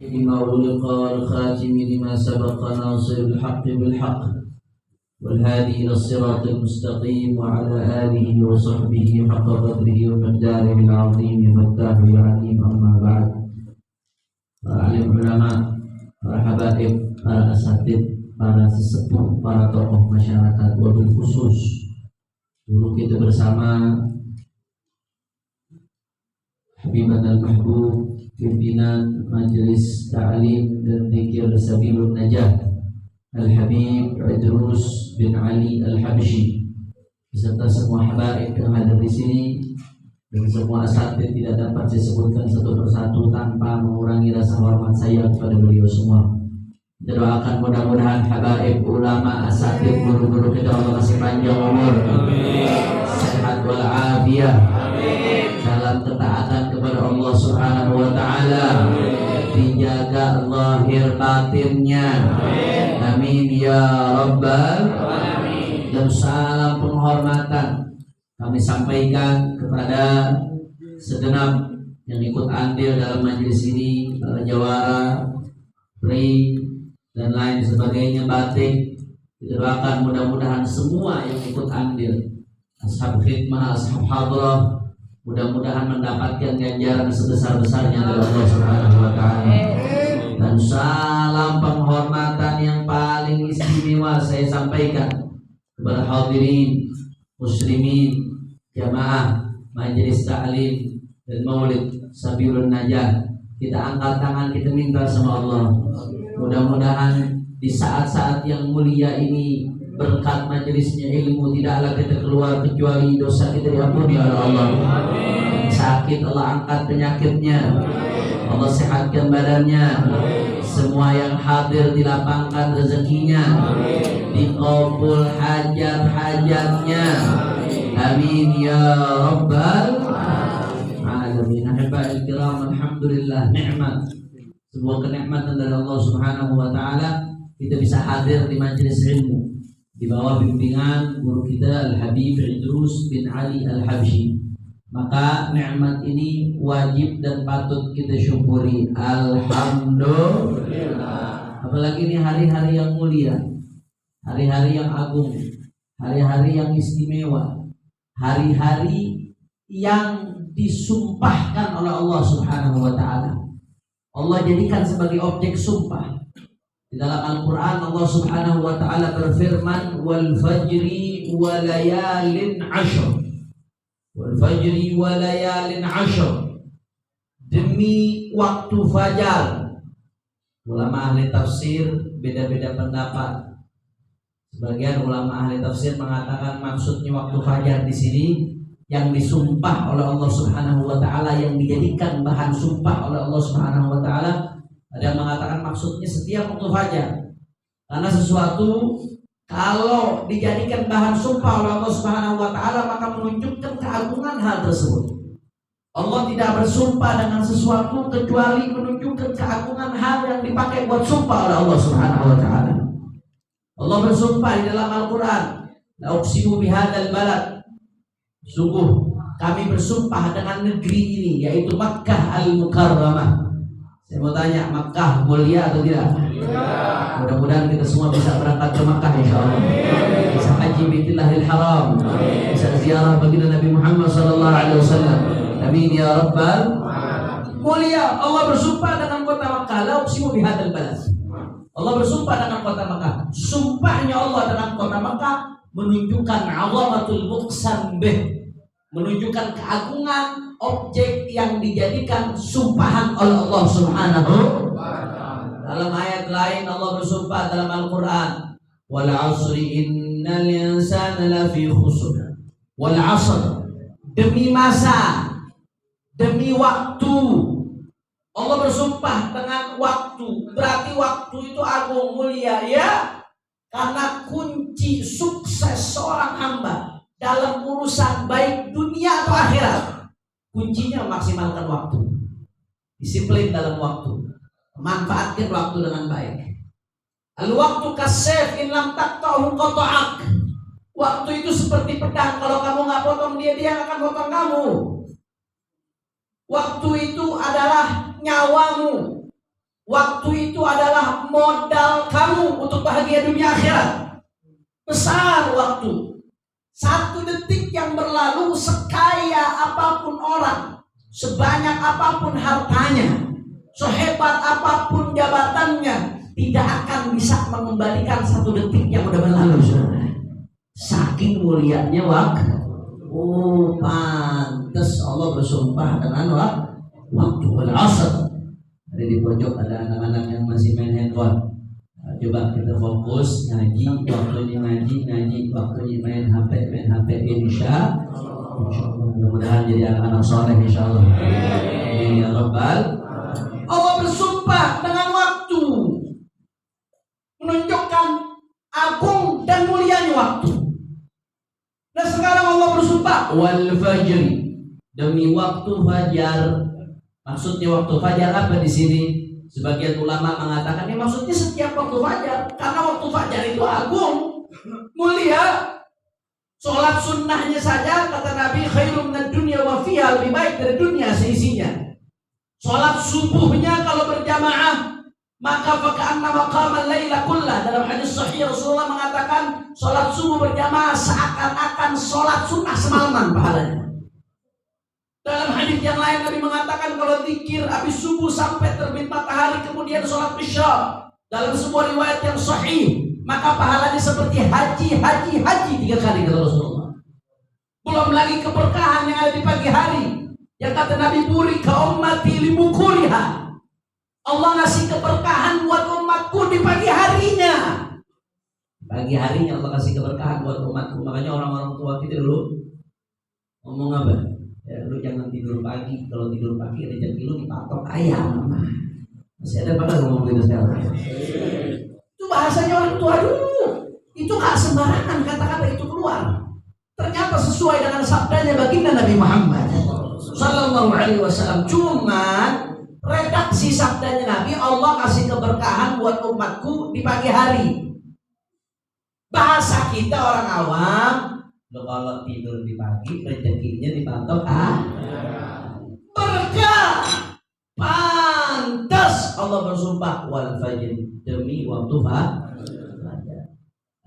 لما أغلق والخاتم لما سبق ناصر الحق بالحق والهادي إلى الصراط المستقيم وعلى آله وصحبه حق قدره ومقداره العظيم فتاه العليم. أما بعد. Para alim ulama, para habaib, para asatid, para sesepuh, para tokoh masyarakat, wabil khusus dulu kita bersama Habiban al-Mahbub, pimpinan Majelis Ta'lim dan Dzikir Sabilun Najah Al-Habib Idrus bin Ali Al-Habsyi, beserta semua habaib yang hadir di sini dan semua asatid tidak dapat saya sebutkan satu persatu tanpa mengurangi rasa hormat saya kepada beliau semua. Kita doakan mudah-mudahan habaib, ulama, asatid, guru-guru kita Allah kasih panjang umur, sehat walafiat, dalam ketaatan kepada Allah Subhanahu wa taala, dijaga lahir batinnya. Amin ya rabbal alamin. Dan salam penghormatan kami sampaikan kepada segenap yang ikut andil dalam majelis ini, para jawara, pri dan lain sebagainya, batik. Kita doakan mudah-mudahan semua yang ikut andil, ashab khidmah, ashab hadrah, mudah-mudahan mendapatkan ganjaran sebesar-besarnya dari Allah Subhanahu wa taala. Dan salam penghormatan yang paling istimewa saya sampaikan kepada hadirin muslimin jamaah Majelis Ta'lim dan Maulid Sabilun Najah. Kita angkat tangan, kita minta sama Allah, mudah-mudahan di saat-saat yang mulia ini berkat majelisnya ilmu tidaklah kita keluar kecuali dosa kita diampuni oleh Allah. Sakit Allah angkat penyakitnya, Allah sehatkan badannya. Semua yang hadir dilapangkan rezekinya, dikabul hajat-hajatnya. Amin ya rabbal alamin. Ahiba'il kiram, alhamdulillah, nikmat, sebuah kenikmatan dari Allah Subhanahu wa taala kita bisa hadir di majelis ilmu di bawah bimbingan guru kita Al-Habib Idrus bin Ali Al-Habsyi. Maka nikmat ini wajib dan patut kita syukuri. Alhamdulillah. Apalagi ini hari-hari yang mulia, hari-hari yang agung, hari-hari yang istimewa, hari-hari yang disumpahkan oleh Allah Subhanahu wa taala. Allah jadikan sebagai objek sumpah. Di dalam Al-Quran Allah Subhanahu wa ta'ala berfirman, wal fajri wa layalin ashr, wal fajri wa layalin ashr, demi waktu fajar. Ulama ahli tafsir beda-beda pendapat. Sebagian ulama ahli tafsir mengatakan maksudnya waktu fajar di sini yang disumpah oleh Allah Subhanahu wa ta'ala, yang dijadikan bahan sumpah oleh Allah Subhanahu wa ta'ala. Ada yang mengatakan maksudnya setiap waktu fajar, karena sesuatu kalau dijadikan bahan sumpah oleh Allah Subhanahu wa taala maka menunjukkan keagungan hal tersebut. Allah tidak bersumpah dengan sesuatu kecuali menunjukkan keagungan hal yang dipakai buat sumpah oleh Allah Subhanahu wa taala. Allah bersumpah di dalam Al-Qur'an, la uqsimu bihadzal balad, sungguh kami bersumpah dengan negeri ini, yaitu Makkah Al-Mukarramah. Saya mau tanya, Makkah mulia atau tidak? Ya. Mudah-mudahan kita semua bisa berangkat ke Makkah insyaallah. Bisa haji Baitillahil Haram, bisa ziarah baginda Nabi Muhammad sallallahu alaihi wasallam. Amin ya rabbal alamin. Mulia. Allah bersumpah dengan kota Makkah, la uqsimu bihadzal balad. Allah bersumpah dengan kota Makkah. Sumpahnya Allah dengan kota Makkah menunjukkan azamatul muqsam bih, menunjukkan keagungan objek yang dijadikan sumpahan oleh Allah Subhanahu wa ta'ala. Dalam ayat lain Allah bersumpah dalam Al-Quran, wal asri innal insana lafi khusr, wal asr, demi masa, demi waktu. Allah bersumpah dengan waktu, berarti waktu itu agung mulia ya, karena kunci sukses seorang hamba dalam urusan baik dunia atau akhirat, kuncinya memaksimalkan waktu, disiplin dalam waktu, manfaatkan waktu dengan baik. Al-waktu kasef in lam taqta'hu qata'ak. Waktu itu seperti pedang, kalau kamu nggak potong dia akan potong kamu. Waktu itu adalah nyawamu. Waktu itu adalah modal kamu untuk bahagia dunia akhirat. Besar waktu. 1 detik yang berlalu, sekaya apapun orang, sebanyak apapun hartanya, sehebat apapun jabatannya, tidak akan bisa mengembalikan 1 detik yang udah berlalu, saudara. Saking mulianya waktu. Oh, pantas Allah bersumpah dengan waktu. Wal-'asr. Ada di pojok ada anak-anak yang masih main handphone. Coba kita fokus ngaji, waktunya ngaji, waktunya main HP, insya Allah. Mudah-mudahan jadi anak-anak soleh, insya Allah. Amin ya Rabbal. Allah bersumpah dengan waktu, menunjukkan agung dan mulianya waktu. Dan sekarang Allah bersumpah wal fajri, demi waktu fajar. Maksudnya waktu fajar apa di sini? Sebagian ulama mengatakan ini maksudnya setiap waktu fajar, karena waktu fajar itu agung, mulia. Sholat sunnahnya saja kata Nabi khairum minad dunya wa fiha, lebih baik dari dunia seisinya. Sholat subuhnya kalau berjamaah maka faka'anna maqamal laila kullah. Dalam hadis sahih Rasulullah mengatakan sholat subuh berjamaah seakan-akan sholat sunnah semalaman pahalanya. Dalam hadis yang lain Nabi mengatakan kalau zikir habis subuh sampai terbit matahari kemudian sholat isya, dalam sebuah riwayat yang sahih, maka pahalanya seperti haji 3 kali kata Rasulullah. Belum lagi keberkahan yang ada di pagi hari, yang kata Nabi burika ummati limukuriha. Allah ngasih keberkahan buat umatku di pagi harinya. Pagi harinya Allah kasih keberkahan buat umatku. Makanya orang-orang tua kita dulu ngomong apa? Ya, lu jangan tidur pagi. Kalau tidur pagi rezeki lu dipatok ayam. Masih ada pada ngomong gitu sekarang? Itu bahasanya orang tua dulu. Itu gak sembarangan kata-kata itu keluar. Ternyata sesuai dengan sabdanya baginda Nabi Muhammad Sallallahu Alaihi Wasallam. Cuman redaksi sabdanya Nabi, Allah kasih keberkahan buat umatku di pagi hari. Bahasa kita orang awam, lo kalau tidur di pagi rezekinya dipatok berkah. Pantas Allah bersumpah wal fajr, demi waktu fajar.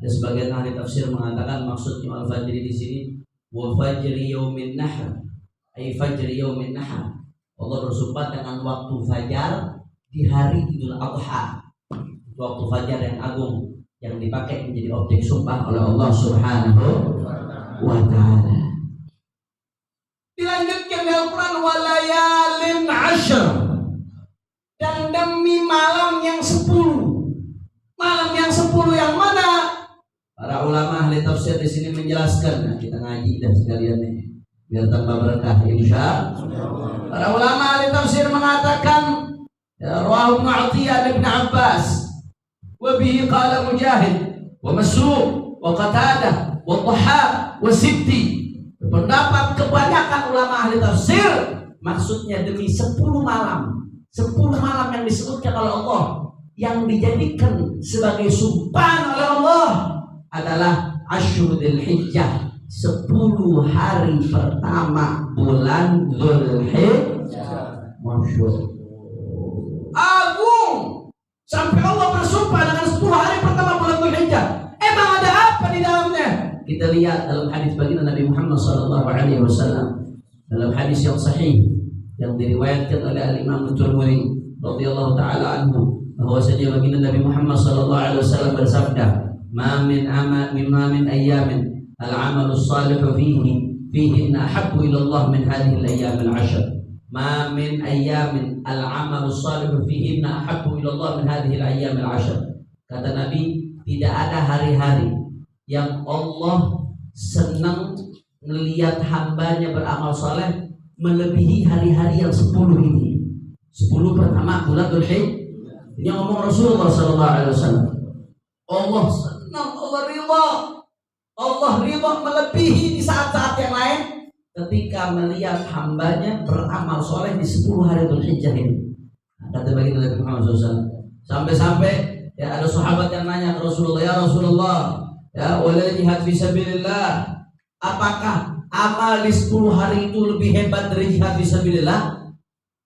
Ada sebagian ahli tafsir mengatakan maksudnya wal fajr di sini wa fajri yaumin nahr, ay fajri yaumin nahr. Allah bersumpah dengan waktu fajar di hari Idul Adha. Waktu fajar yang agung yang dipakai menjadi objek sumpah oleh Allah Subhanahu wa ta'ala. Dilanjutkan di Al-Quran walayalin ashr, dan demi malam yang 10. Malam yang 10 yang mana? Para ulama ahli tafsir di sini menjelaskan. Nah, kita ngaji dah sekalian nih biar tambah berkah insya Allah. Para ulama ahli tafsir mengatakan rawahu Ibnu Athiyah Ibn Abbas wa bihi qala Mujahid wa Masruq wa Qatadah wa Dhahhak wa Sibti. Pendapat kebanyakan ulama ahli tafsir maksudnya demi 10 malam. 10 malam yang disebutkan oleh Allah yang dijadikan sebagai sumpahan oleh Allah adalah Asyurul Hijjah, 10 hari pertama bulan Dzulhijjah. Masyaallah. Agung. Sampai Allah bersumpah dengan 10 hari pertama bulan Dzulhijjah. Emang ada apa di dalamnya? Kita lihat dalam hadis baginda Nabi Muhammad SAW. Dalam hadis yang sahih yang diriwayatkan oleh Al-Imam At-Tirmidzi radhiyallahu taala anhu, bahwasanya baginda Nabi Muhammad SAW bersabda, "Ma min ayyamin al-'amalu salihu fihinna ahabbu ila Allah min hadhihi al-ayyam al-'ashr." Ma min ayyamin al-'amalu salihu fihinna ahabbu ila Allah min hadhihi al-ayyam al-'ashr. Kata Nabi, tidak ada hari-hari yang Allah senang melihat hambanya beramal saleh melebihi hari-hari yang 10 ini. 10 pertama bulan Dzulhijjah. Ini ngomong Rasulullah sallallahu alaihi wasallam. Allah senang, Allah ridha. Allah ridha melebihi di saat-saat yang lain ketika melihat hambanya beramal soleh di 10 hari Dzulhijjah ini. Kata baginda Nabi Muhammad SAW. Sampai-sampai ya ada sahabat yang nanya ke Rasulullah, ya Rasulullah, ya wala jihad fisabilillah, apakah amal di 10 hari itu lebih hebat dari jihad fisabilillah?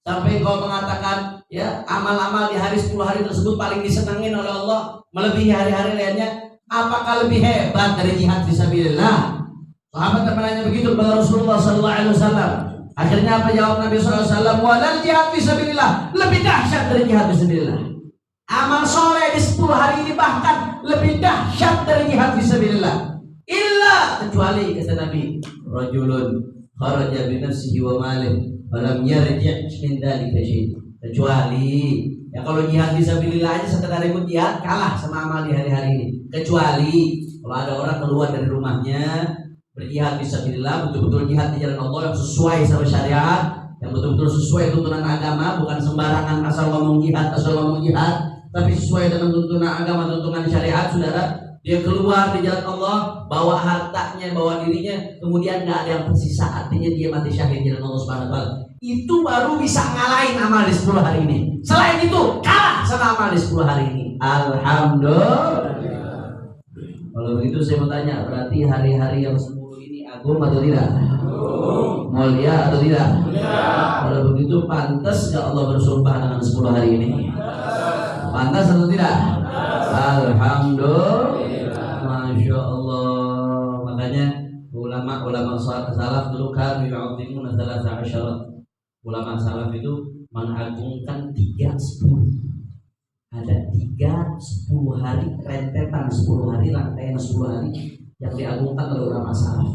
Sampai kau mengatakan, ya amal-amal di hari 10 hari tersebut paling disenangin oleh Allah melebihi hari-hari lainnya, apakah lebih hebat dari jihad fisabilillah? Sahabat menanya begitu kepada Rasulullah SAW. Akhirnya apa jawab Nabi SAW? Walal jihad fisabilillah, lebih dahsyat dari jihad fisabilillah. Amal soleh di 10 hari ini bahkan lebih dahsyat dari jihad fisabilillah. Illa, kecuali kata Nabi, rajulun kharaja bi nafsihi wa malihi falam yarji' min dzalika syai'. Kecuali ya kalau jihad fisabilillah aja sekedar ikut jihad kalah sama amal di hari-hari ini. Kecuali kalau ada orang keluar dari rumahnya berjihad fisabilillah, betul-betul jihad di jalan Allah yang sesuai sama syariat, yang betul-betul sesuai tuntunan agama, bukan sembarangan asal ngomong jihad, tapi sesuai dengan tuntunan agama, tuntunan syariat, saudara. Dia keluar di jalan Allah, bawa hartanya, bawa dirinya, kemudian nggak ada yang tersisa, artinya dia mati syahid di jalan Allah Subhanahu wa taala. Itu baru bisa ngalahin amal di 10 hari ini. Selain itu kalah sama amal di 10 hari ini. Alhamdulillah. Kalau begitu saya mau tanya, berarti hari-hari yang 10 ini agung atau tidak? Mulia atau tidak? Kalau begitu pantas nggak Allah bersumpah dengan 10 hari ini? Pantas atau tidak? Alhamdulillah. Masya Allah. Makanya ulama salaf dulu kan yu'adzimuna thalatha asyarat. Ulama salaf itu mengagungkan 3-10. Ada 3-10 hari, rentetan 10 hari, rangkaian 10 hari yang diagungkan oleh ulama salaf.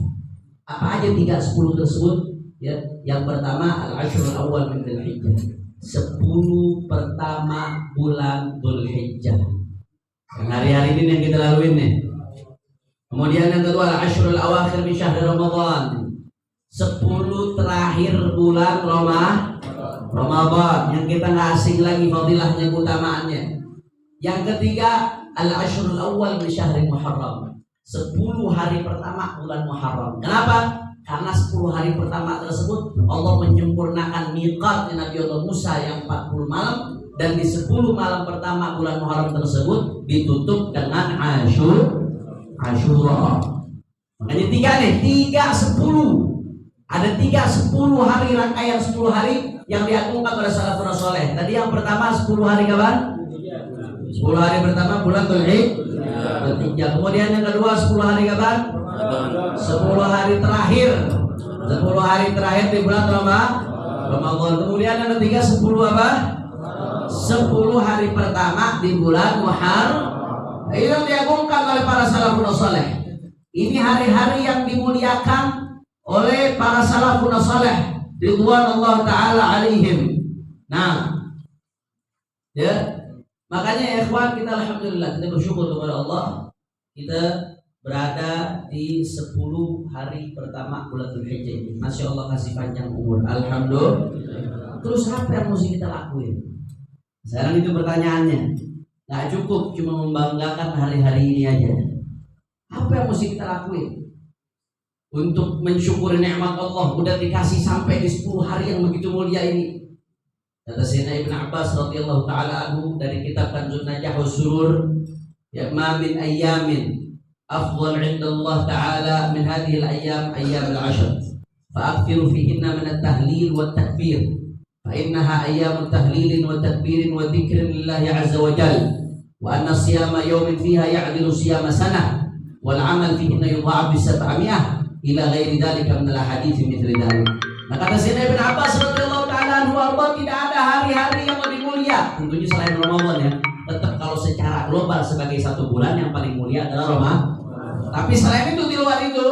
Apa aja 3-10 tersebut? Ya, yang pertama al-ashrul awal min dzulhijjah. 10 pertama bulan Dzulhijjah. Hari-hari ini yang kita laluin nih. Kemudian yang kedua al-ashrul awakhir min syahr Ramadan. 10 terakhir bulan Ramadan yang kita nggak asing lagi fadilahnya, keutamaannya. Yang ketiga al-ashrul awal min syahr Muharram. 10 hari pertama bulan Muharram. Kenapa? Karena 10 hari pertama tersebut Allah menyempurnakan miqat Nabi Allah Musa yang 40 malam, dan di 10 malam pertama bulan Muharram tersebut ditutup dengan Asyura. Makanya 3 nih, 3-10. Ada 3-10 hari, rangkaian 10 hari yang diagungkan oleh salafun saleh. Tadi yang pertama 10 hari kapan? 10 hari pertama bulan Dzulhijjah. Kemudian yang kedua 10 hari kapan? 10 hari terakhir. 10 hari terakhir di bulan Ramadan. Kemudian yang ketiga 10 apa? 10 hari pertama di bulan Muharram. Ini yang diagungkan oleh para salafun saleh. Ini hari-hari yang dimuliakan oleh para salafun saleh ridwanullah taala alaihim. Nah, ya, makanya ya ikhwan, kita alhamdulillah, kita bersyukur kepada Allah, kita berada di 10 hari pertama bulan Dzulhijjah ini. Masya Allah kasih panjang umur, alhamdulillah. Terus apa yang mesti kita lakuin? Sekarang itu pertanyaannya. Gak cukup cuma membanggakan hari-hari ini aja. Apa yang mesti kita lakuin untuk mensyukuri nikmat Allah udah dikasih sampai di 10 hari yang begitu mulia ini? Kata Sayyidina Ibn Abbas radhiyallahu taala anhu dari kitab Kanzun Najah wa Surur, ya ma min ayyamin afdal 'inda Allah taala min hadhihi al-ayyam ayyam al-'ashr fa'akthiru fihinna min at-tahlil wa at-takbir fa innaha ayyam tahlilin wa takbirin wa dzikrin lillahi 'azza wa jalla wa anna siyama yawmin fiha ya'dilu siyama sanah wal 'amal fihinna yudha'af bi 700 ila ghairi dzalika min al-hadits mithli dzalik. Nah, kata Sayyidina Ibn Abbas radhiyallahu taala anhu, tidak ada hari-hari yang lebih mulia tentunya selain Ramadan ya. Tetap kalau secara global sebagai satu bulan yang paling mulia adalah Ramadan. Tapi selain itu, di luar itu,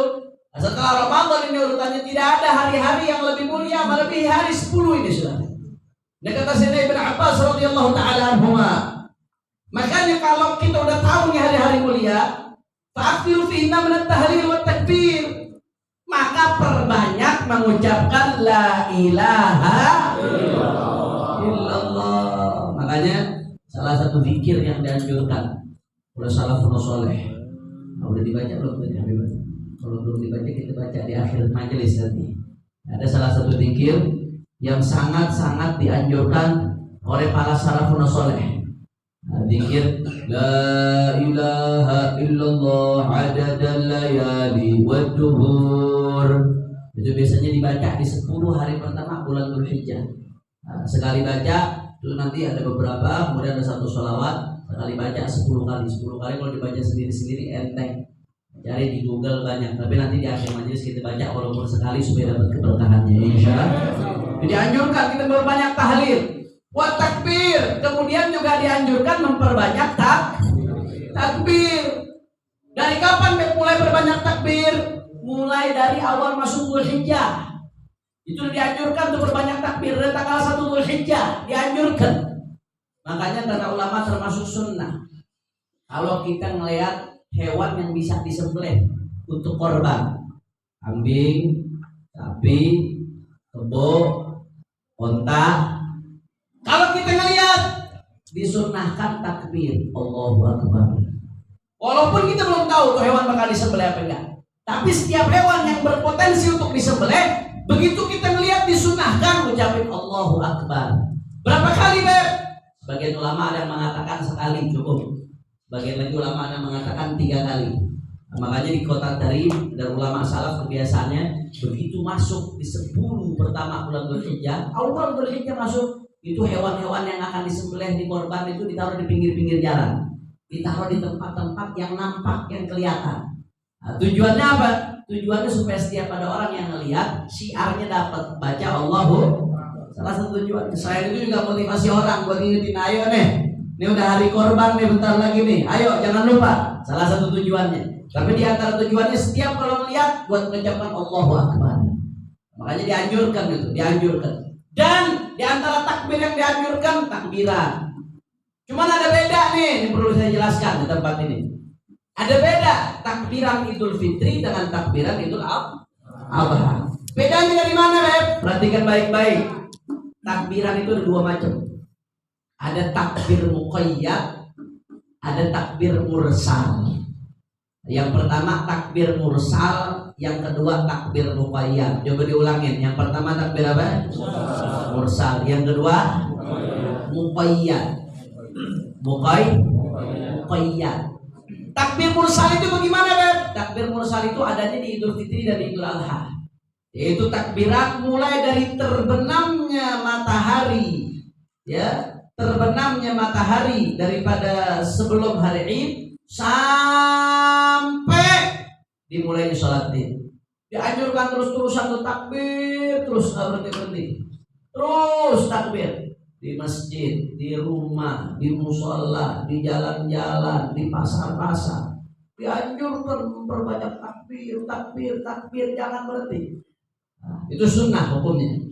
setelah Ramadan ini urutannya tidak ada hari-hari yang lebih mulia melebihi hari 10 ini sudah. Dia kata Sayyidina Ibn Abbas radhiyallahu taala anhuma. Makanya kalau kita udah tahu nih hari-hari mulia, fa'akhiru fihinna min at-tahlil wa takbir, maka perbanyak mengucapkan la ilaha illallah. Makanya salah satu zikir yang dianjurkan oleh salafun saleh. Nah, udah dibaca belum tadi Habib? Kalau belum dibaca kita baca di akhir majelis nanti. Ada salah satu zikir yang sangat-sangat dianjurkan oleh para salafun saleh. Zikir la ilaha illallah adadal layali wad duhur. Itu biasanya dibaca di 10 hari pertama bulan Dzulhijjah. Sekali baca Itu nanti ada beberapa, kemudian ada satu sholawat sekali baca 10 kali. 10 kali kalau dibaca sendiri-sendiri enteng. Cari di Google banyak. Tapi nanti di akhir majelis kita baca walaupun sekali supaya dapat keberkahannya. Insyaallah. Jadi anjurkan kita berbanyak tahlil, wa takbir. Kemudian juga dianjurkan memperbanyak takbir. Dari kapan mulai berbanyak takbir? Mulai dari awal masuk Dzulhijjah. Itu dianjurkan untuk berbanyak takbir dari tanggal 1 Dzulhijjah, dianjurkan. Makanya kata ulama termasuk sunnah. Kalau kita ngelihat hewan yang bisa disembelih untuk korban, kambing, sapi, kebo, onta, kalau kita ngelihat disunnahkan takbir, Allahu Akbar. Walaupun kita belum tahu tuh hewan bakal disembelih apa enggak, tapi setiap hewan yang berpotensi untuk disembelih, begitu kita ngelihat disunahkan ucapin Allahu Akbar. Berapa kali, Beb? Sebagian ulama ada yang mengatakan sekali cukup. Sebagian lagi ulama ada yang mengatakan 3 kali. Makanya di kota Tarim dan ulama salaf kebiasaannya begitu masuk di 10 pertama bulan Dzulhijjah, awal Dzulhijjah masuk, itu hewan-hewan yang akan disembelih di korban itu ditaruh di pinggir-pinggir jalan, ditaruh di tempat-tempat yang nampak, yang kelihatan. Nah, tujuannya apa? Tujuannya supaya setiap ada orang yang ngelihat syiarnya dapat, baca Allahu. Salah satu tujuan. Selain itu juga motivasi orang buat ingetin, ayo nih, ini udah hari korban nih, bentar lagi nih, ayo jangan lupa. Salah satu tujuannya. Tapi di antara tujuannya setiap kalau melihat buat mengucapkan Allahu Akbar. Makanya dianjurkan itu, dianjurkan. Dan di antara takbir yang dianjurkan takbiran. Cuman ada beda nih, ini perlu saya jelaskan di tempat ini. Ada beda takbiran Idul Fitri dengan takbiran Idul Adha. Bedanya dari mana, Beb? Perhatikan baik-baik. Takbiran itu ada 2 macam. Ada takbir muqayyad, ada takbir mursal. Yang pertama takbir mursal, yang kedua takbir muqayyad. Coba diulangin. Yang pertama takbir apa? Mursal. Yang kedua muqayyad. Muqayyad. Takbir mursal itu bagaimana, Beb? Takbir mursal itu adanya di Idul Fitri dan Idul Adha. Yaitu takbiran mulai dari terbenamnya matahari, ya, terbenamnya matahari daripada sebelum hari Id sampai dimulainya sholat Id. Dianjurkan terus-terusan tuh takbir, terus nggak berhenti-berhenti. Terus takbir di masjid, di rumah, di musola, di jalan-jalan, di pasar-pasar. Dianjurkan memperbanyak takbir, jangan berhenti. Nah, itu sunnah hukumnya,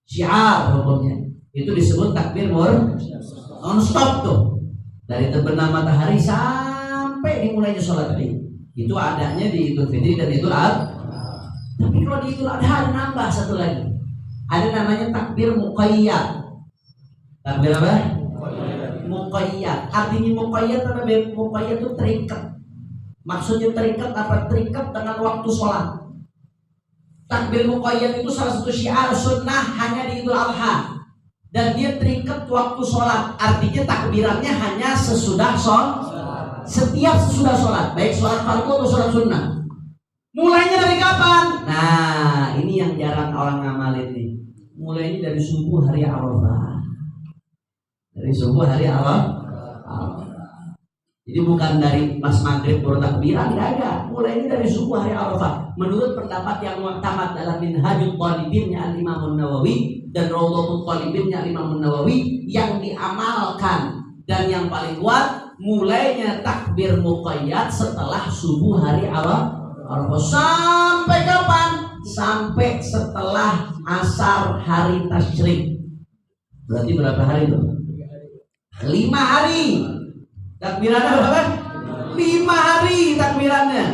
syiar hukumnya. Itu disebut takbir non-stop tuh, dari terbenam matahari sampai dimulainya sholat Id. Itu adanya di Idul Fitri dan Idul Adha. Tapi kalau di Idul Adha nambah satu lagi, ada namanya takbir muqayyad. Takbir apa? Muqayyad. Artinya muqayyad apa? Muqayyad itu terikat. Maksudnya terikat apa? Terikat dengan waktu sholat. Takbir muqayyad itu salah satu syiar sunnah hanya di Idul Adha. Dan dia terikat waktu sholat. Artinya takbirannya hanya sesudah sholat. Setiap sesudah sholat, baik sholat fardu atau sholat sunnah. Mulainya dari kapan? Nah, ini yang jarang orang ngamalin nih. Mulainya dari subuh hari Arafah. Dari subuh hari Arafah. Jadi bukan dari pas maghrib baru takbiran, enggak ada. Mulainya dari subuh hari Arafah. Menurut pendapat yang mu'tamad dalam Minhajul Talibinnya Al-Imam Nawawi dan Rawdatul Talibinnya Al-Imam Nawawi, yang diamalkan dan yang paling kuat, mulainya takbir muqayyad setelah subuh hari Arafah. Sampai kapan? Sampai setelah asar hari tasyrik. Berarti berapa hari itu? 5 hari. Takbirannya berapa? 5 hari takbirannya.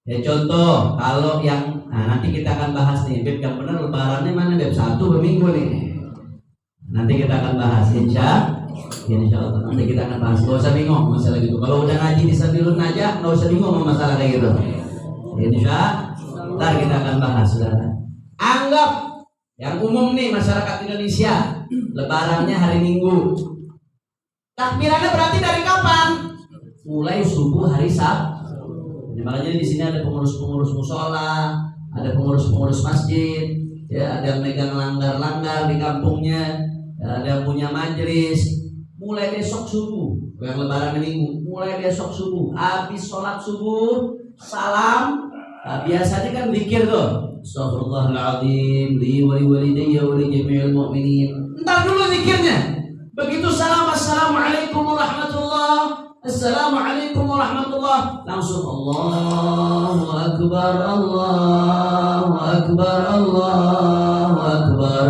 Ya contoh, kalau yang nanti kita akan bahas nih, Beb, yang benar lebarannya mana, Beb? 1 minggu nih. Nanti kita akan bahas, insya Allah. Nanti kita akan bahas. Gak usah bingung masalah gitu. Kalau udah ngaji di Sabilun aja, gak usah bingung sama masalah kayak gitu. Insya Allah kita akan bahas, saudara. Anggap yang umum nih masyarakat Indonesia, lebarannya hari Minggu. Takbirannya berarti dari kapan? Mulai subuh hari Sabtu. Makanya di sini ada pengurus-pengurus musola, ada pengurus-pengurus masjid, ya, ada yang megang langgar-langgar di kampungnya, Ada punya majelis, mulai besok subuh, yang lebaran minggu, mulai besok subuh, habis sholat subuh, salam. Nah, biasanya kan zikir tuh, Astaghfirullahaladzim, li wali walidayya wali jami'il mu'minin. Entar dulu zikirnya. Begitu salam, assalamualaikum warahmatullah, assalamualaikum warahmatullah, langsung Allahu akbar, Allahu akbar, Allahu akbar,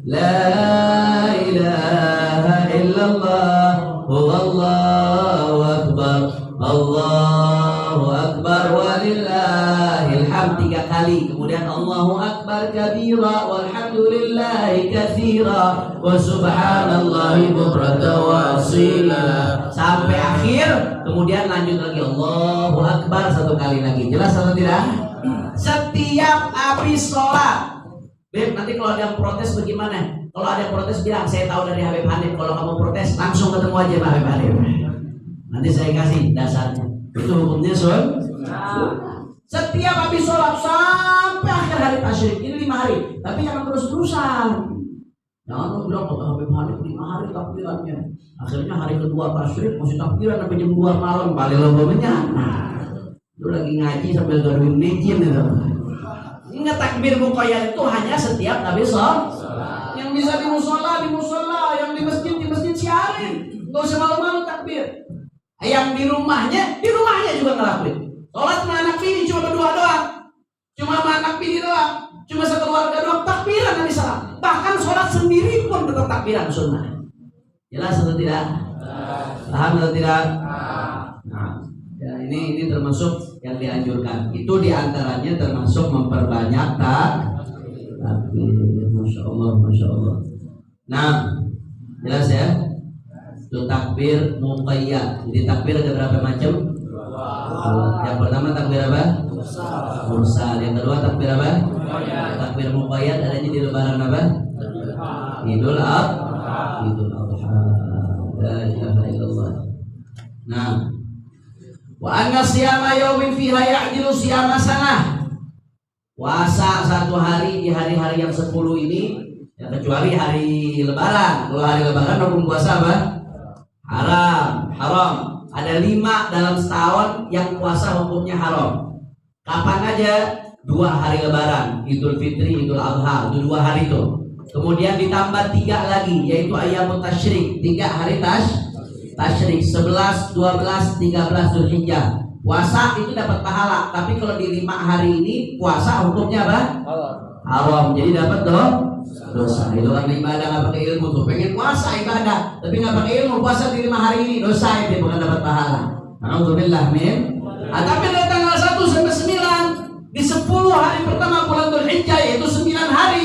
la ilaha illallah, wallahu akbar, Allahu akbar, walillahil hamd 3 kali. Kemudian Allahu akbar kabira, walhamdulillahi katsira, wa subhanallahi bukratan wa asila, sampai akhir. Kemudian lanjut lagi Allahu akbar 1 kali lagi. Jelas atau tidak? Setiap habis sholat. Beb, nanti kalau ada yang protes bagaimana? Kalau ada yang protes bilang, saya tahu dari Habib Hanif. Kalau kamu protes, langsung ketemu aja Pak Habib Hanif. Nanti saya kasih dasarnya. Itu hukumnya setiap habis sholat sampai akhir hari tasyrik. Ini 5 hari. Tapi jangan terus-terusan. Jangan lu bilang kalau Habib Hanif 5 hari takbirannya. Akhirnya hari kedua tasyrik masih takbiran sampai jam 2 malam. Balik lomba lu lagi ngaji sambil gaduhin mejin gitu. Ingat, takbir muqayyad itu hanya setiap habis sholat. Yang bisa di musola, yang di masjid siarin. Enggak usah malu-malu takbir. Yang di rumahnya juga ngelakuin. Sholat sama anak bini cuma berdua doang. Cuma sama anak bini doang. Cuma sekeluarga doang, takbiran Nabi salam. Bahkan sholat sendiri pun tetap takbiran sunnah. Jelas atau tidak? Paham atau tidak? Nah, ya ini termasuk yang dianjurkan. Itu diantaranya termasuk memperbanyak takbir. Masya Allah, Masya Allah. Nah, jelas ya. Itu takbir muqayyad. Jadi takbir ada berapa macam? Yang pertama takbir apa? Mursal. Yang kedua takbir apa? Takbir muqayyad adanya di lebaran apa? Idul Adha. La ilaha illallah. Nah, wa anna siyama yaumin fiha ya'dilu siyama sanah. Puasa 1 hari di hari-hari yang 10 ini, ya kecuali hari lebaran. Kalau hari lebaran hukum puasa apa? Haram. Ada 5 dalam setahun yang puasa hukumnya haram. Kapan aja? 2 hari lebaran, Idul Fitri, Idul Adha, itu 2 hari itu. Kemudian ditambah 3 lagi, yaitu ayamut tasyrik, 3 hari tasyrik, 11, 12, 13 Zulhijjah. Puasa itu dapat pahala, tapi kalau di 5 hari ini puasa hukumnya apa? Haram. Jadi dapat dosa. Itu kan ibadah nggak pakai ilmu tuh. Pengen puasa ibadah, tapi nggak pakai ilmu, puasa di 5 hari ini dosa, itu bukan dapat pahala. Alhamdulillah min. Tapi dari tanggal 1 sampai 9 di 10 hari pertama bulan Dzulhijjah, yaitu 9 hari,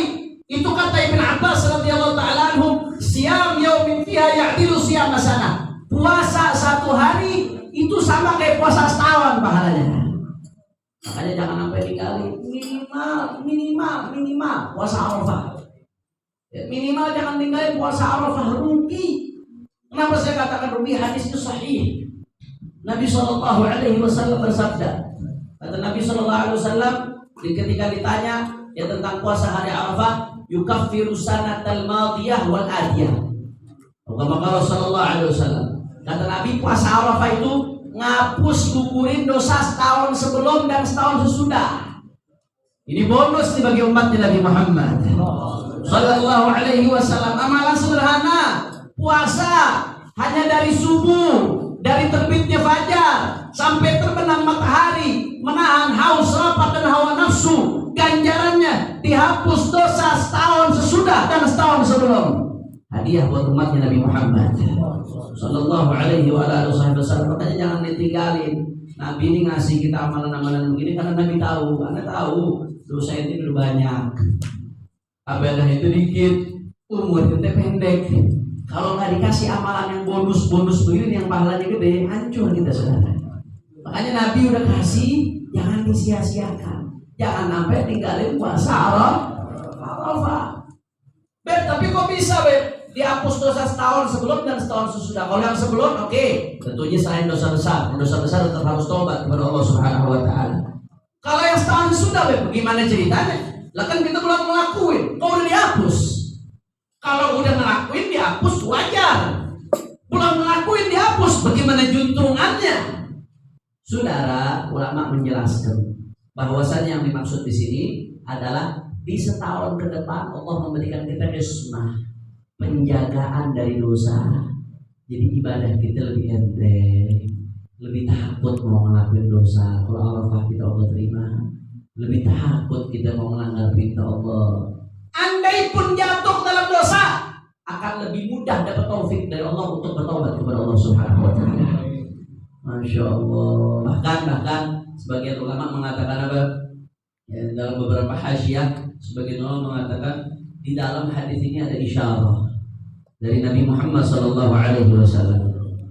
itu kata Ibn Abbas radhiyallahu ta'ala anhu, siyam yaumin fiha ya'dilu siyam sanah. Puasa 1 hari itu sama kayak puasa setahun pahalanya. Makanya jangan sampai dikali. Minimal puasa Arafah. Minimal jangan tinggalin puasa Arafah, rugi. Kenapa saya katakan rugi? Hadis itu sahih. Nabi SAW bersabda. Kata Nabi SAW ketika ditanya ya tentang puasa hari Arafah, yukaffiru sanatal madiyah wal adiyah. Maka Rasulullah SAW kata Nabi, puasa Arafah itu ngapus gugurin dosa setahun sebelum dan setahun sesudah. Ini bonus nih bagi umatnya Nabi Muhammad Sallallahu Alaihi Wasallam. Amalan sederhana, puasa hanya dari subuh, dari terbitnya fajar sampai terbenam matahari, menahan haus, lapar dan hawa nafsu. Ganjarannya dihapus dosa setahun sesudah dan setahun sebelum. Hadiah buat umatnya Nabi Muhammad Sallallahu Alaihi Wasallam. Makanya jangan ditinggalin. Nabi ini ngasih kita amalan-amalan begini karena Nabi tahu. Anda tahu dosa itu udah banyak, ibadah itu dikit, umur kita pendek. Kalau nggak dikasih amalan yang bonus begini yang pahalanya gede, hancur kita saudara. Makanya Nabi udah kasih, jangan disia-siakan. Jangan sampai tinggalin puasa Arafah. Beb, tapi kok bisa Beb? Dihapus dosa setahun sebelum dan setahun sesudah. Kalau yang sebelum, oke. Tentunya selain dosa besar tetap harus tobat kepada Allah Subhanahu Wa Taala. Kalau yang setahun sesudah, bagaimana ceritanya? Lah kan kita belum ngelakuin, kok udah dihapus? Kalau udah ngelakuin dihapus wajar. Belum ngelakuin dihapus, bagaimana juntrungannya? Saudara, ulama menjelaskan bahwasanya yang dimaksud di sini adalah di setahun ke depan Allah memberikan kita ismah, penjagaan dari dosa. Jadi ibadah kita lebih enteng, lebih takut mau ngelakuin dosa. Kalau Arafah kita Allah terima, lebih takut kita mau melanggar perintah Allah. Andai pun jatuh dalam dosa, akan lebih mudah dapat taufik dari Allah untuk bertobat kepada Allah Subhanahu wa taala. Masya Allah. Bahkan sebagian ulama mengatakan apa? Ya, dalam beberapa hasyiah sebagian ulama mengatakan di dalam hadis ini ada isyarah dari Nabi Muhammad SAW.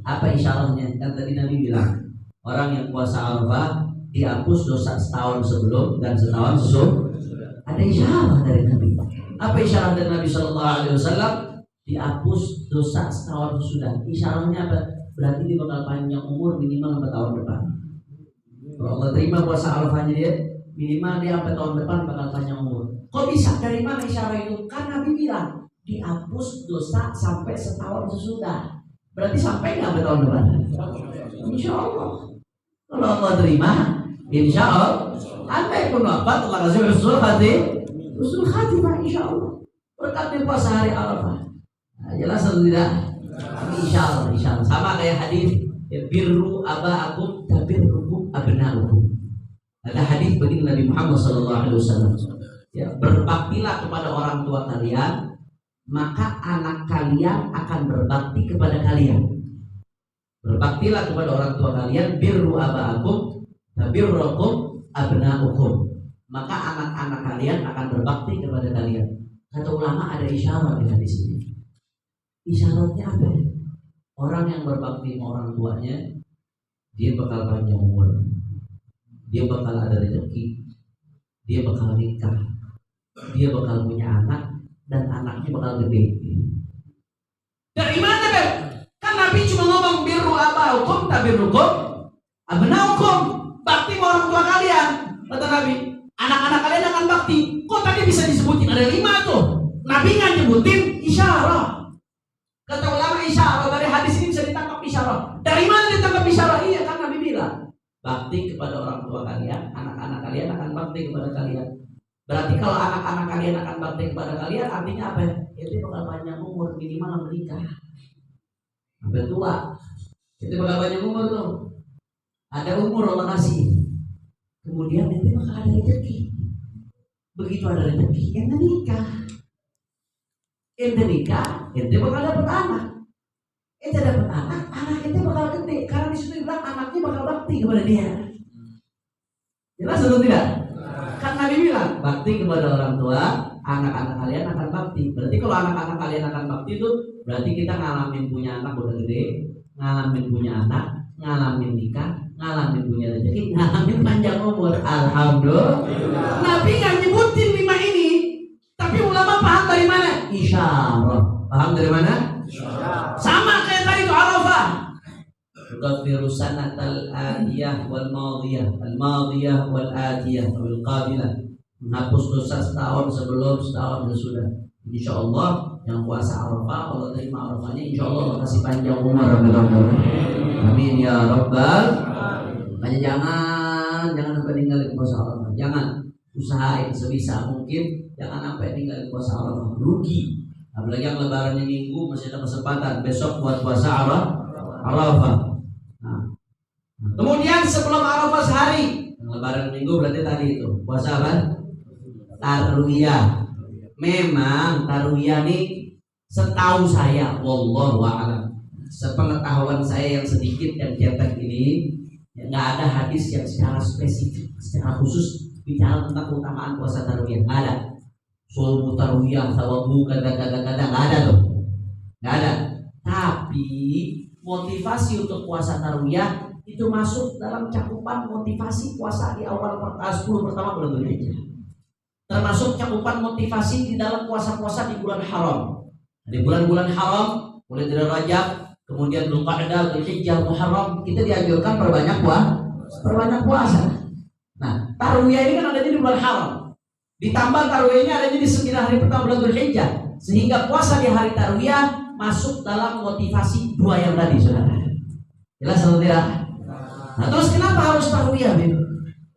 Apa isyarahnya? Kan tadi Nabi bilang orang yang puasa Arafah dihapus dosa setahun sebelum dan setahun sesudah. Ada isyarah dari Nabi. Apa isyarah dari Nabi SAW? Dihapus dosa setahun sesudah. Isyarahnya apa? Berarti dia bakal panjang umur minimal 4 tahun depan. Kalau Allah terima puasa Arafahnya dia, minimal dia 4 tahun depan bakal panjang umur. Kok bisa? Dari mana isyarah itu? Kan Nabi bilang dihapus dosa sampai setahun sesudah. Berarti sampai nggak 4 tahun depan? Insya Allah. Kalau Allah terima, insya Allah. Andai pun wafat, Allah kasih usul khatimah insya Allah. Berkatnya puasa hari Arafah. Nah, jelas atau tidak? Insya Allah. Sama kayak hadis birru aba'akum tabirrukum abna'ukum. Ada hadis begini Nabi Muhammad SAW. Ya, berbaktilah kepada orang tua kalian, maka anak kalian akan berbakti kepada kalian. Berbaktilah kepada orang tua kalian, birru aba'akum tabirrukum abna'ukum. Maka anak-anak kalian akan berbakti kepada kalian. Kata ulama ada isyarat di hadis ini. Isyaratnya apa? Orang yang berbakti sama orang tuanya, dia bakal panjang umur, dia bakal ada rezeki, dia bakal nikah, dia bakal punya anak, dan anaknya bakal gede. Dari mana Beb? Kan Nabi cuma ngomong birru aba'ukum tabirrukum abna'ukum. Bakti sama orang tua kalian. Kata Nabi, anak-anak kalian akan bakti. Kok tadi bisa disebutin ada 5 tuh? Nabi nggak nyebutin isyarah. Kata ulama isyarah dari hadis ini bisa ditangkap isyarah. Dari mana ditangkap isyarah? Iya kan Nabi bilang bakti kepada orang tua kalian, anak-anak kalian akan bakti kepada kalian. Berarti kalau anak-anak kalian akan bakti kepada kalian, artinya apa? Itu bakal panjang umur, minimal menikah sampai tua. Itu bakal panjang umur tuh. Ada umur Allah kasih. Kemudian itu bakal ada rezeki. Begitu ada rezeki, yang menikah. Ente nikah, ente bakal dapat anak. Ente dapat anak ente bakal gede. Karena disitu bilang anaknya bakal bakti kepada dia. Jelas atau tidak? Kan Nabi bilang bakti kepada orang tua, anak-anak kalian akan bakti. Berarti kalau anak-anak kalian akan bakti itu berarti kita ngalamin punya anak udah gede, ngalamin punya anak, ngalamin nikah, ngalamin punya rezeki, ngalamin panjang umur. Alhamdulillah. Nabi nggak nyebutin 5 ini. Tapi ulama paham dari mana? Isyarah. Paham dari mana? Isyarah. Sama kayak tadi itu Arafah. Tukaffiru sanatal atiyah wal madiyah, al madiyah wal atiyah wal qabilah. Menghapus dosa setahun sebelum, setahun sesudah. Insyaallah yang puasa Arafah Allah terima Arafahnya, insyaallah Allah kasih panjang umur. Amin ya rabbal. Makanya jangan sampai ninggalin puasa Arafah. Jangan. Usahain sebisa mungkin jangan sampai tinggalin puasa Arafah, rugi. Apalagi yang lebarannya minggu masih ada kesempatan besok buat puasa Arafah. Nah. Kemudian sebelum Arafah sehari, yang lebaran minggu berarti tadi itu puasa apa? Tarwiyah. Memang tarwiyah nih setahu saya, wallahu a'lam, sepengetahuan saya yang sedikit yang cetak ini, nggak ada hadis yang secara spesifik, secara khusus bicara tentang keutamaan puasa tarwiyah. Nggak ada. Subuh tarwiyah, tawabu, kata-kata nggak ada tuh, nggak ada. Tapi motivasi untuk puasa tarwiyah itu masuk dalam cakupan motivasi puasa di awal 10 pertama bulan Dzulhijjah. Termasuk cakupan motivasi di dalam puasa-puasa di bulan haram. Di bulan-bulan haram, mulai dari Rajab, kemudian Dzulqa'dah, Dzulhijjah, Muharram, kita dianjurkan perbanyak puasa. Nah, tarwiyah ini kan adanya di bulan haram. Ditambah tarwiyahnya adanya di 9 hari pertama bulan Dzulhijjah, sehingga puasa di hari tarwiyah masuk dalam motivasi 2 yang tadi, saudara. Jelas atau tidak? Nah, terus kenapa harus tarwiyah, Bib?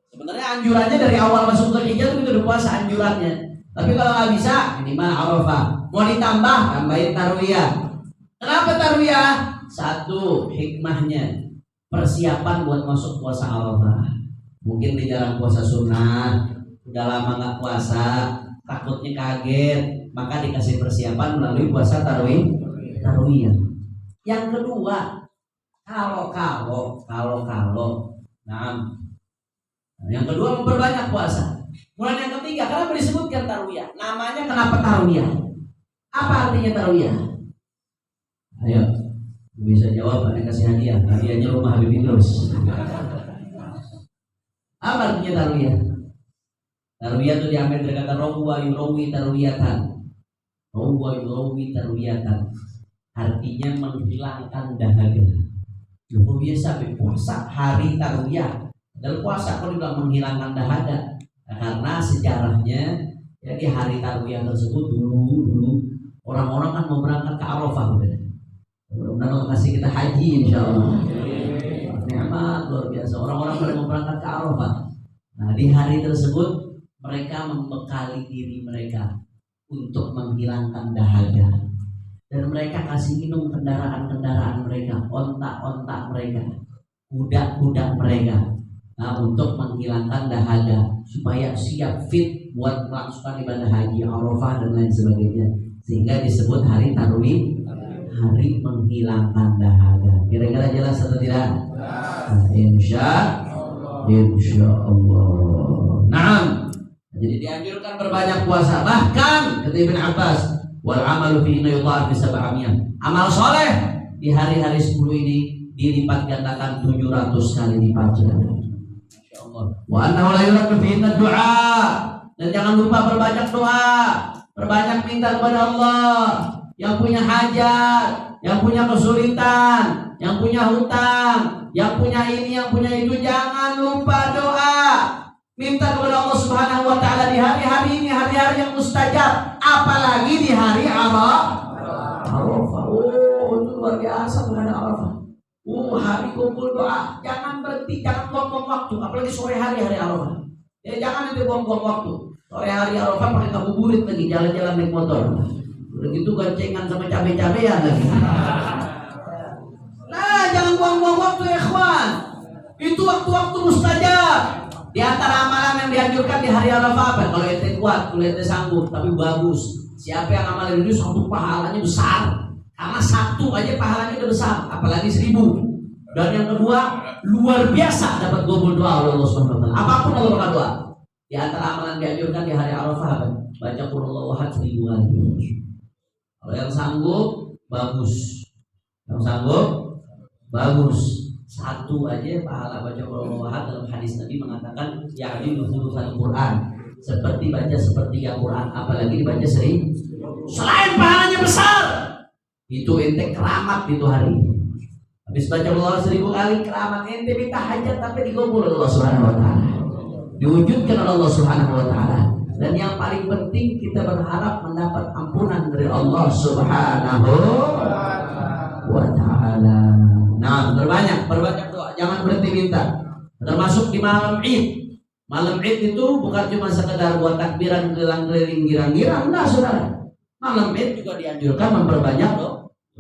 Sebenarnya anjurannya dari awal masuk Dzulhijjah itu udah puasa anjurannya. Tapi kalau nggak bisa, minimal Arafah. Mau ditambah, tambahin tarwiyah. Kenapa tarwiyah? 1, hikmahnya persiapan buat masuk puasa Arafah. Mungkin di jalan puasa sunnah, udah lama nggak puasa, takutnya kaget, maka dikasih persiapan melalui puasa tarwiyah. Yang kedua, kalau yang kedua memperbanyak puasa. Kemudian yang ketiga, kenapa disebutkan tarwiyah? Namanya kenapa tarwiyah? Apa artinya tarwiyah? Ayo, bisa jawab, ada kasih hadiah. Hadiahnya rumah Habib Idrus. Apa artinya tarwiyah? Tarwiyah itu diambil dari kata rawwa yurawi tarwiyatan. Rawwa yurawi tarwiyatan. Artinya menghilangkan dahaga. Cukup biasa puasa hari tarwiyah. Dan puasa kalau dibilang menghilangkan dahaga, nah, karena sejarahnya ya di hari tarwiyah tersebut dulu orang-orang kan mau berangkat ke Arafah. Mudah-mudahan Allah kasih kita haji insyaallah. Nikmat luar biasa. Orang-orang pada mau berangkat ke Arafah. Nah, di hari tersebut mereka membekali diri mereka untuk menghilangkan dahaga. Dan mereka kasih minum kendaraan-kendaraan mereka, onta-onta mereka, kuda-kuda mereka. Nah, untuk menghilangkan dahaga supaya siap fit buat melaksanakan ibadah haji, Arafah dan lain sebagainya. Sehingga disebut hari tarwiyah, hari menghilangkan dahaga. Kira-kira jelas atau tidak? Nah, insya Allah. Naam. Jadi dianjurkan berbanyak puasa. Bahkan kata Ibn Abbas, wal amalu fi yudha'af fi 700. Amal soleh di hari-hari 10 ini dilipat gandakan 700 kali lipat. Masyaallah. Wa annahu la yuraddu fi du'a. Dan jangan lupa berbanyak doa, berbanyak minta kepada Allah. Yang punya hajat, yang punya kesulitan, yang punya hutang, yang punya ini, yang punya itu, jangan lupa doa. Minta kepada Allah Subhanahu wa taala di hari-hari ini, hari-hari yang mustajab, apalagi di hari Arafah. Oh, itu luar biasa pada Arafah. Hari kumpul doa, jangan berhenti, jangan buang-buang waktu, apalagi sore hari Arafah. Ya jangan nanti buang-buang waktu. Sore hari Arafah pakai ngabuburit lagi, jalan-jalan naik motor. Udah gitu gancengan sama cabai-cabean lagi. Nah, jangan buang-buang waktu ya ikhwan. Itu waktu-waktu mustajab. Di antara amalan yang dianjurkan di hari Arafah apa? Kalau ente kuat, kalau ente sanggup, tapi bagus. Siapa yang amal itu satu pahalanya besar. Karena satu aja pahalanya udah besar, apalagi 1000. Dan yang kedua, luar biasa dapat gobul doa oleh Allah Subhanahu wa taala. Apapun Allah bakal doa. Di antara amalan dianjurkan di hari Arafah apa? Baca Qul huwallahu ahad 1000 kali. Kalau yang sanggup, bagus. Yang sanggup, bagus. Satu aja pahala baca Qul huwallahu ahad dalam hadis Nabi mengatakan ya'dilu thulutsal Quran, seperti baca sepertiga Quran, apalagi dibaca 1000. Selain pahalanya besar, itu ente keramat itu hari. Habis baca Allah 1000 kali keramat, ente minta hajat tapi digabul oleh Allah Subhanahu wa taala. Diwujudkan oleh Allah Subhanahu wa taala. Dan yang paling penting kita berharap mendapat ampunan dari Allah Subhanahu wa taala. Nah, berbanyak doa, jangan berhenti minta. Termasuk di malam Id. Malam Id itu bukan cuma sekedar buat takbiran keliling-keliling girang-girang, enggak, Saudara. Malam Id juga dianjurkan memperbanyak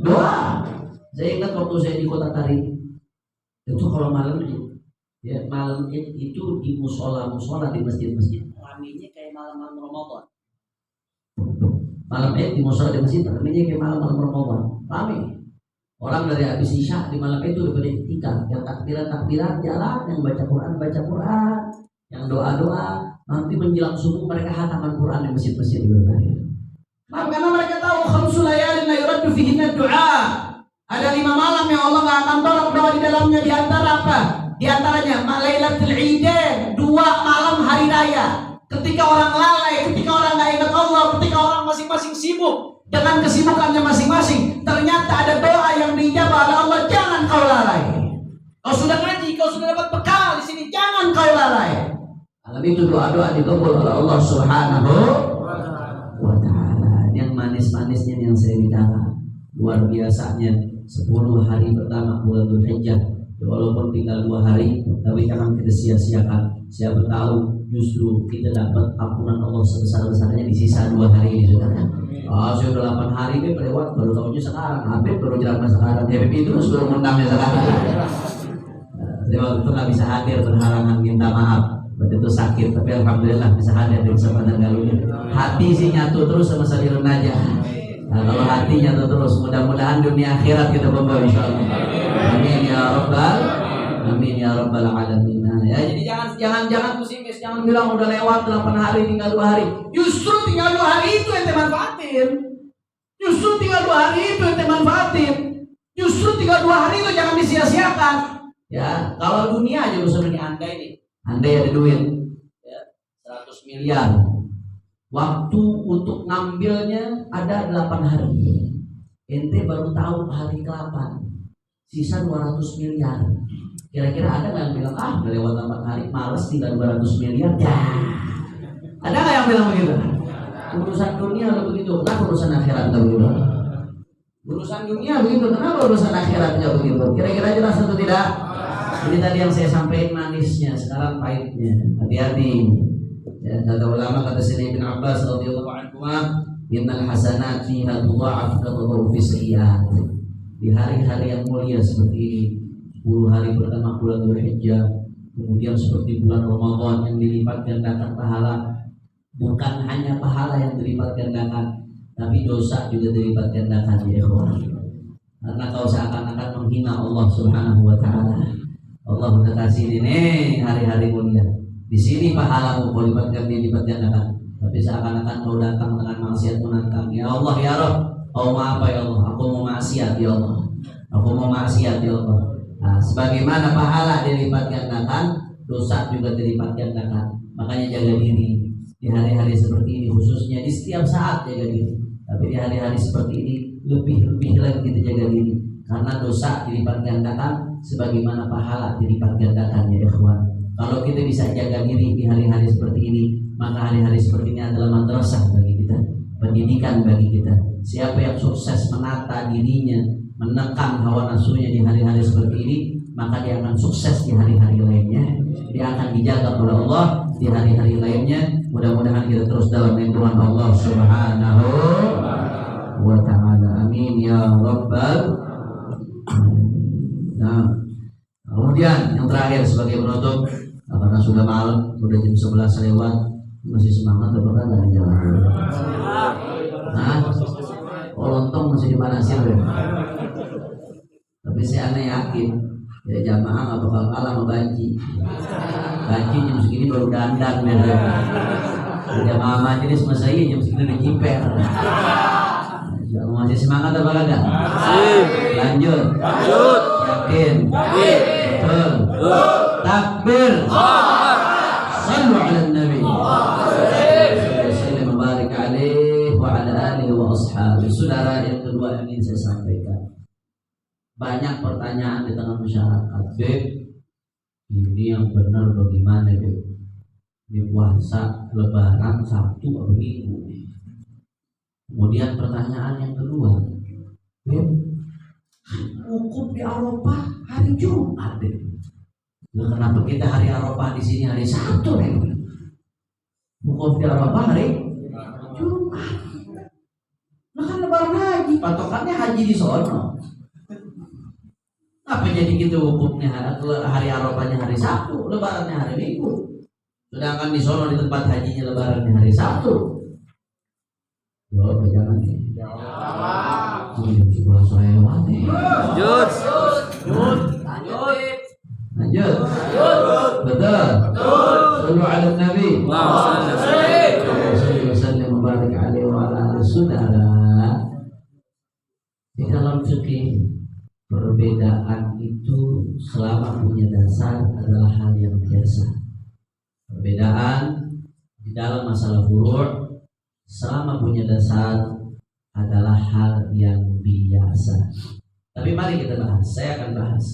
doa. Saya ingat waktu saya di Kota Tarik, itu kalau malam Id, ya malam Id itu di musola di masjid-masjid, ramainya kayak malam-malam Ramadan. Malam Id di musola di masjid, ramainya kayak malam-malam Ramadan. Ramai. Orang dari habis Isya di malam itu udah pada iktikaf, yang takbiran jalan, yang baca Quran, yang doa-doa. Nanti menjelang subuh mereka hataman Quran di masjid-masjid di Kota Tarik. Karena mereka tahu khamsul layalin la yuraddu fihinna du'a. Ada 5 malam yang Allah nggak akan tolak doa di dalamnya. Di antara apa? Di antaranya Lailatul Idain, 2 malam hari raya. Ketika orang lalai, ketika orang nggak ingat Allah, ketika orang masing-masing sibuk dengan kesibukannya masing-masing, ternyata ada doa yang dijawab oleh Allah. Jangan kau lalai. Kau sudah ngaji, kau sudah dapat bekal di sini. Jangan kau lalai. Malam itu doa-doa dikabul oleh Allah Subhanahu wa ta'ala. Yang manis-manisnya yang saya bicara, luar biasanya 10 hari pertama bulan Dzulhijjah, walaupun tinggal 2 hari, tapi jangan kita sia-siakan. Siapa tahu justru kita dapat ampunan Allah sebesar-besarnya di sisa 2 hari ini, saudara. Sudah 8 hari ini lewat, baru tahunya sekarang. Habib baru jelaskan sekarang, Habib itu baru ngundangnya sekarang. Jadi waktu itu nggak bisa hadir, berhalangan, minta maaf. Waktu itu sakit, tapi alhamdulillah bisa hadir di kesempatan kali ini. Hati sih nyatu terus sama Sadirun aja. Nah, kalau hati nyatu terus, mudah-mudahan dunia akhirat kita bawa insyaallah. Amin ya rabbal, amin ya rabbal alamin. Ya, jadi jangan pesimis, jangan bilang udah lewat 8 hari tinggal 2 hari. Justru tinggal 2 hari itu yang manfaatin. Justru tinggal 2 hari itu yang manfaatin. Justru tinggal 2 hari itu jangan disia-siakan. Ya, kalau dunia aja urusan ini andai ada duit ya, 100 miliar. Waktu untuk ngambilnya ada 8 hari. Ente baru tahu hari ke-8. Sisa 200 miliar. Kira-kira ada nggak yang bilang, udah lewat 8 hari, males tinggal 200 miliar? Ya. Ada nggak yang bilang begitu? Urusan dunia lo begitu, kenapa urusan akhirat nggak begitu? Urusan dunia begitu, kenapa urusan akhirat nggak begitu? Kira-kira jelas atau tidak? Ini tadi yang saya sampaikan manisnya, sekarang pahitnya. Hati-hati. Ya, kata ulama, kata Sayyidina Ibn Abbas radhiyallahu anhu, innal hasanat fiha tudha'af ka tudha'fi sayyi'at. Di hari-hari yang mulia seperti ini, 10 hari pertama bulan Dzulhijjah, kemudian seperti bulan Ramadan yang dilipat gandakan pahala, bukan hanya pahala yang dilipat gandakan, tapi dosa juga dilipat gandakan ya ikhwan. Karena kau seakan-akan menghina Allah Subhanahu wa taala. Allah udah kasih ini hari-hari mulia. Di sini pahalamu kau dilipat gandakan, tapi seakan-akan kau datang dengan maksiat menantang. Ya Allah ya Rabb, kau mau apa ya Allah? Aku mau maksiat ya Allah. Aku mau maksiat ya Allah. Nah, sebagaimana pahala dilipat gandakan, dosa juga dilipat gandakan. Makanya jaga diri di hari-hari seperti ini, khususnya di setiap saat jaga diri. Tapi di hari-hari seperti ini lebih lagi kita jaga diri, karena dosa dilipat gandakan sebagaimana pahala dilipat gandakan ya ikhwan. Kalau kita bisa jaga diri di hari-hari seperti ini, maka hari-hari seperti ini adalah madrasah bagi kita, pendidikan bagi kita. Siapa yang sukses menata dirinya, menekan hawa nafsunya di hari-hari seperti ini, maka dia akan sukses di hari-hari lainnya. Dia akan dijaga oleh Allah di hari-hari lainnya. Mudah-mudahan kita terus dalam lindungan Allah Subhanahu wa ta'ala. Amin ya rabbal. Nah, kemudian yang terakhir sebagai penutup, karena sudah malam, sudah jam 11 lewat, masih semangat atau enggak di jalan? Nah, lontong masih dipanasin ya. Tapi saya aneh yakin ya jamaah nggak bakal kalah sama Banci. Banci jam segini baru dandan ya. Jamaah majelis sama saya jam segini udah jiper. Masih semangat apa kagak? Lanjut. Yakin. Betul. Takbir. Sallu ala Nabi. Sallallahu mubarak alaihi wa ala alihi wa ashabihi. Saudara, yang kedua yang ingin saya sampaikan. Banyak pertanyaan di tengah masyarakat. Beb, ini yang benar bagaimana, Beb? Di puasa Lebaran Sabtu atau Minggu? Kemudian pertanyaan yang kedua, Beb, wukuf di Arafah hari Jumat, Beb. Nah, kenapa kita hari Arafah di sini hari Sabtu, Beb? Wukuf di Arafah hari Jumat. Nah kan Lebaran haji, patokannya haji di sono. Apa jadi gitu wukufnya hari Arafahnya hari Sabtu, Lebarannya hari Minggu? Sedangkan di sono di tempat hajinya Lebarannya hari Sabtu. Jawab jangan nih. Jawab. Sebelah saya mati. Lanjut. Lanjut. Betul. Sallu ala Nabi. Wasallam mubarak alaihi wa ala alihi. Saudara, di dalam fikih perbedaan itu selama punya dasar adalah hal yang biasa. Perbedaan di dalam masalah furu' selama punya dasar adalah hal yang biasa. Tapi mari kita bahas. Saya akan bahas.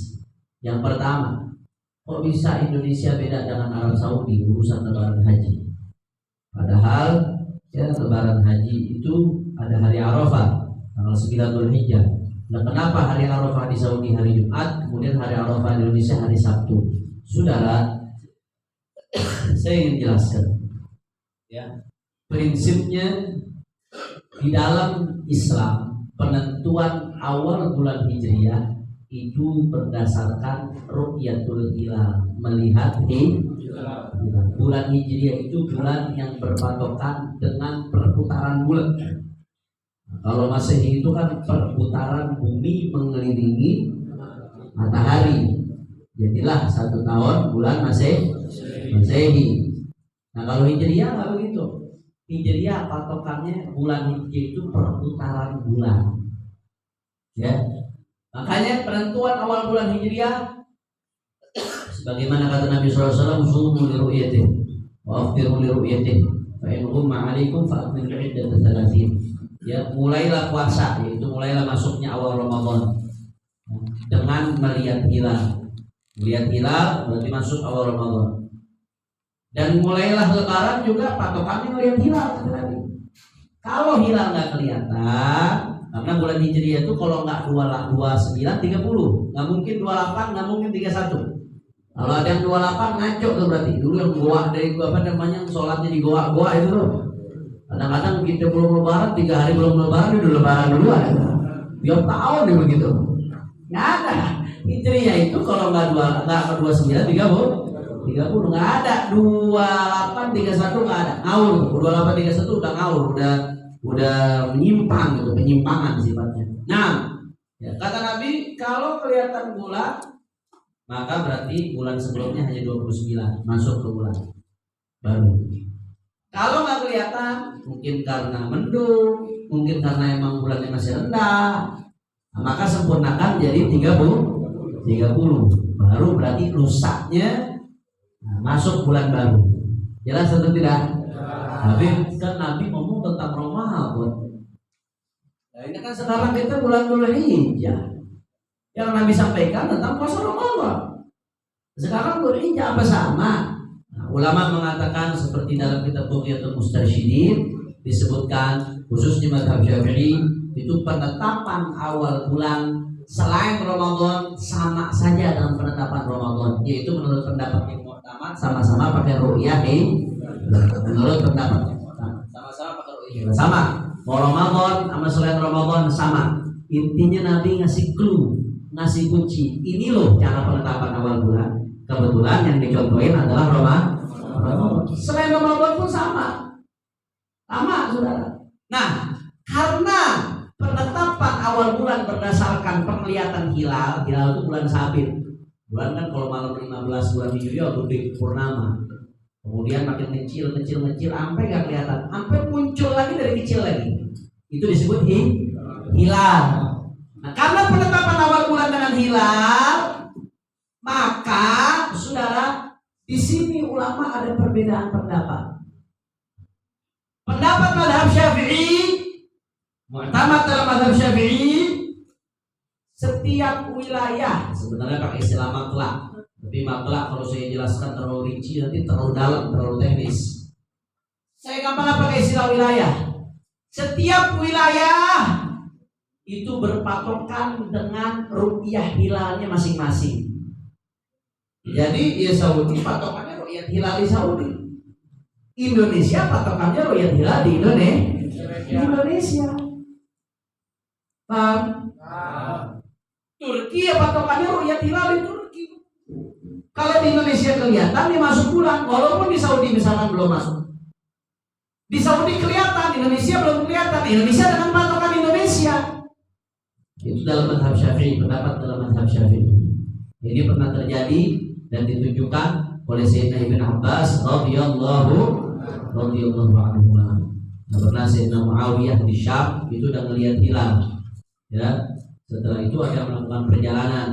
Yang pertama, kok bisa Indonesia beda dengan Arab Saudi urusan lebaran haji? Padahal ya lebaran haji itu ada hari Arafah tanggal 9 Dzulhijjah. Nah, kenapa hari Arafah di Saudi hari Jumat, kemudian hari Arafah di Indonesia hari Sabtu? Saudara, saya ingin jelaskan ya, prinsipnya di dalam Islam penentuan awal bulan Hijriah itu berdasarkan ru'yatul hilal, melihat hilal. Bulan Hijriah itu bulan yang berpatokan dengan perputaran bulan. Kalau Masehi itu kan perputaran bumi mengelilingi matahari. Jadilah 1 tahun bulan Masehi. Nah kalau Hijriah nggak begitu. Hijriah patokannya bulan Hijriah itu perputaran bulan. Ya. Makanya penentuan awal bulan Hijriah sebagaimana kata Nabi SAW, "Sumu li ru'yatihi wa aftiru li ru'yatihi, fa in ghumma 'alaikum fa akmilu 'iddata 30." Ya, mulailah puasa, yaitu mulailah masuknya awal Ramadan dengan melihat hilal. Melihat hilal berarti masuk awal Ramadan. Dan mulailah lebaran juga patokannya melihat hilal tadi. Kalau hilal nggak kelihatan, karena bulan Hijriah itu kalau nggak 29 30, nggak mungkin 28, nggak mungkin 31. Kalau ada yang 28 ngaco tuh berarti. Dulu yang goa dari gua apa namanya, sholatnya di goa itu loh. Kadang-kadang kita belum lebaran, 3 hari belum lebaran udah lebaran duluan. Tiap tahun dia begitu. Nggak ada. Hijriah itu kalau nggak 29 30 nggak ada. 28 31 nggak ada. Ngawur. 28 31 udah ngawur, udah menyimpang gitu, penyimpangan sifatnya. Nah, ya, kata Nabi kalau kelihatan bulan maka berarti bulan sebelumnya hanya 29 masuk ke bulan baru. Kalau nggak kelihatan, mungkin karena mendung, mungkin karena emang bulannya masih rendah, nah, maka sempurnakan jadi 30 baru berarti rusaknya masuk bulan baru. Jelas atau tidak? Tapi kan Nabi ngomong tentang Ramadan. Nah ini kan sekarang kita bulan Dzulhijjah. Yang Nabi sampaikan tentang puasa Ramadan. Sekarang Dzulhijjah apa sama? Nah, ulama mengatakan seperti dalam kitab Bughyatul Mustarsyidin disebutkan khusus di mazhab Syafi'i itu penetapan awal bulan selain Ramadan sama saja dengan penetapan Ramadan, yaitu menurut pendapat yang mu'tamad sama-sama pakai ru'yah menurut pendapat yang mu'tamad sama-sama pakai ru'yah sama. Mau Ramadan sama selain Ramadan sama. Intinya Nabi ngasih clue, ngasih kunci. Ini loh cara penetapan awal bulan. Kebetulan yang dicontohin adalah Ramadan. Selain Ramadan pun sama, saudara. Nah, karena penetapan awal bulan berdasarkan penglihatan hilal itu bulan sabit. Bulan kan kalau malam 15 bulan Hijriah gede purnama. Kemudian makin kecil sampai nggak kelihatan, sampai muncul lagi dari kecil lagi. Itu disebut hilal. Nah, karena penetapan awal bulan dengan hilal, maka saudara di sini ulama ada perbedaan pendapat. Pendapat mazhab Syafi'i, mu'tamad dalam mazhab Syafi'i, setiap wilayah sebenarnya pakai istilah matlak. Tapi matlak kalau saya jelaskan terlalu rinci nanti terlalu dalam, terlalu teknis. Saya gampang pakai istilah wilayah. Setiap wilayah itu berpatokan dengan ru'yah hilalnya masing-masing. Jadi ya Saudi patokannya ru'yah hilal di Saudi. Indonesia patokannya ru'yah hilal di Indonesia. Paham? Turki ya patokannya ru'yah hilal di Turki. Kalau di Indonesia kelihatan dia masuk bulan, walaupun di Saudi misalkan belum masuk. Di Saudi kelihatan, Indonesia belum kelihatan. Indonesia dengan patokan Indonesia. Itu dalam mazhab Syafi'i, pendapat dalam mazhab Syafi'i. Ini pernah terjadi dan ditunjukkan oleh Sayyidina Ibn Abbas radhiyallahu anhu. Pernah Sayyidina Muawiyah di Syam itu udah ngelihat hilal. Ya, setelah itu ada melakukan perjalanan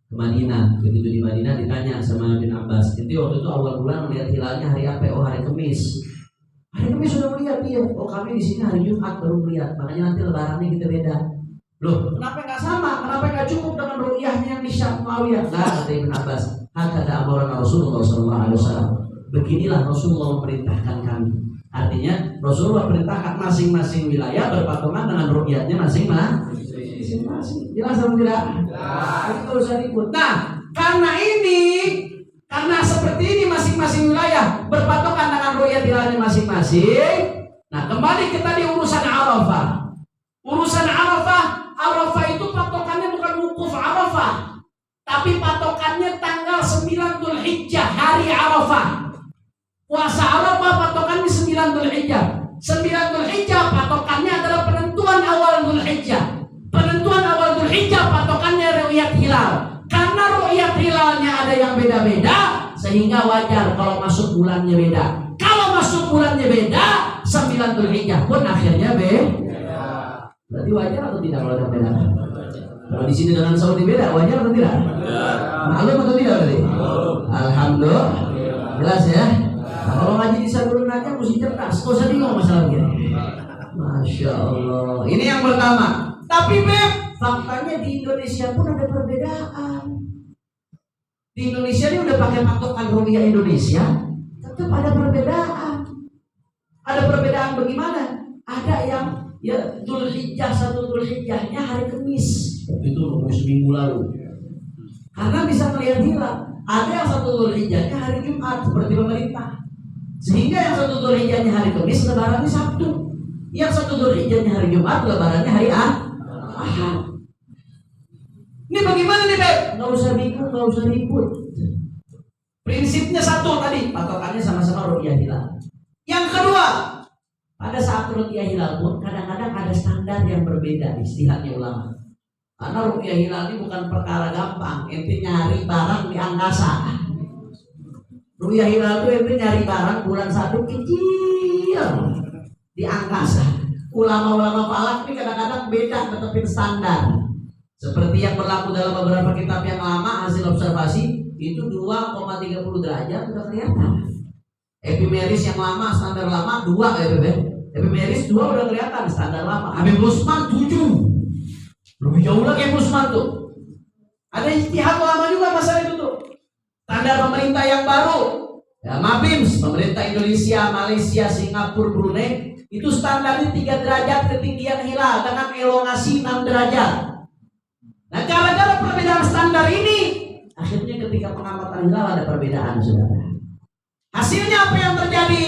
ke Madinah. Begitu di Madinah ditanya sama Ibn Abbas, "Itu waktu itu awal bulan melihat hilalnya hari apa?" "Oh, hari Kamis." "Hari Kamis sudah melihat?" "Iya." "Oh, kami di sini hari Jumat baru melihat. Makanya nanti lebarannya kita beda." Loh, kenapa nggak sama? Kenapa nggak cukup dengan ru'yahnya yang di Syam Muawiyah? Nah, kata Ibn Abbas, hakada amarana Rasulullah sallallahu alaihi wasallam. Beginilah Rasulullah memerintahkan kami. Artinya Rasulullah perintahkan masing-masing wilayah berpatungan dengan ru'yahnya masing-masing. Jelas atau tidak? Itu usah ribut. Nah, karena seperti ini masing-masing wilayah berpatokan dengan ru'yah hilalnya masing-masing. Nah, kembali kita di urusan Arafah. Urusan Arafah itu patokannya bukan wukuf Arafah, tapi patokannya tanggal 9 Dzulhijjah, hari Arafah. Puasa Arafah patokannya 9 Dzulhijjah. 9 Dzulhijjah patokannya adalah penentuan awal Dzulhijjah. Penentuan awal Dzulhijjah patokannya ru'yat hilal. Karena ru'yat hilalnya ada yang beda-beda, sehingga wajar kalau masuk bulannya beda. Kalau masuk bulannya beda, 9 Dzulhijjah pun akhirnya beda. Berarti wajar atau tidak kalau ada beda? Kalau di sini dengan Saudi beda, wajar atau tidak? Maklum atau tidak berarti? Alhamdulillah. Jelas ya? Nah, kalau ngaji di Sadurun aja mesti cerdas. Kok usah bingung masalah gini. Masya Allah. Ini yang pertama. Tapi Beb, faktanya di Indonesia pun ada perbedaan. Di Indonesia ini udah pakai patokan ru'yah Indonesia, tetap ada perbedaan. Ada perbedaan bagaimana? Ada yang Dzulhijjah, 1 Dzulhijjahnya hari Kamis. Itu seminggu lalu. Karena bisa melihat hilal. Ada yang 1 Dzulhijjahnya hari Jumat seperti pemerintah. Sehingga yang 1 Dzulhijjahnya hari Kamis, lebarannya Sabtu. Yang 1 Dzulhijjahnya hari Jumat, lebarannya hari Ahad. Ini bagaimana nih, Beb? Nggak usah bingung, nggak usah ribut. Prinsipnya satu tadi, patokannya sama-sama ru'yah hilal. Yang kedua, pada saat ru'yah hilal pun kadang-kadang ada standar yang berbeda istihadnya ulama. Karena ru'yah hilal ini bukan perkara gampang. Ente nyari barang di angkasa. Ru'yah hilal itu ente nyari barang bulan 1 kecil di angkasa. Ulama-ulama falak ini kadang-kadang beda tetapin standar. Seperti yang berlaku dalam beberapa kitab yang lama, hasil observasi itu 2,30 derajat sudah kelihatan. Epimeris yang lama, standar lama 2 Epimeris 2 udah kelihatan standar lama. Habib Usman 7. Lebih jauh lagi Habib Usman tuh. Ada ijtihad lama juga masalah itu tuh. Standar pemerintah yang baru, ya, MABIMS, pemerintah Indonesia, Malaysia, Singapura, Brunei, itu standarnya 3 derajat ketinggian hilal dengan elongasi 6 derajat. Nah, gara-gara perbedaan standar ini, akhirnya ketika pengamatan hilal ada perbedaan, saudara. Hasilnya apa yang terjadi?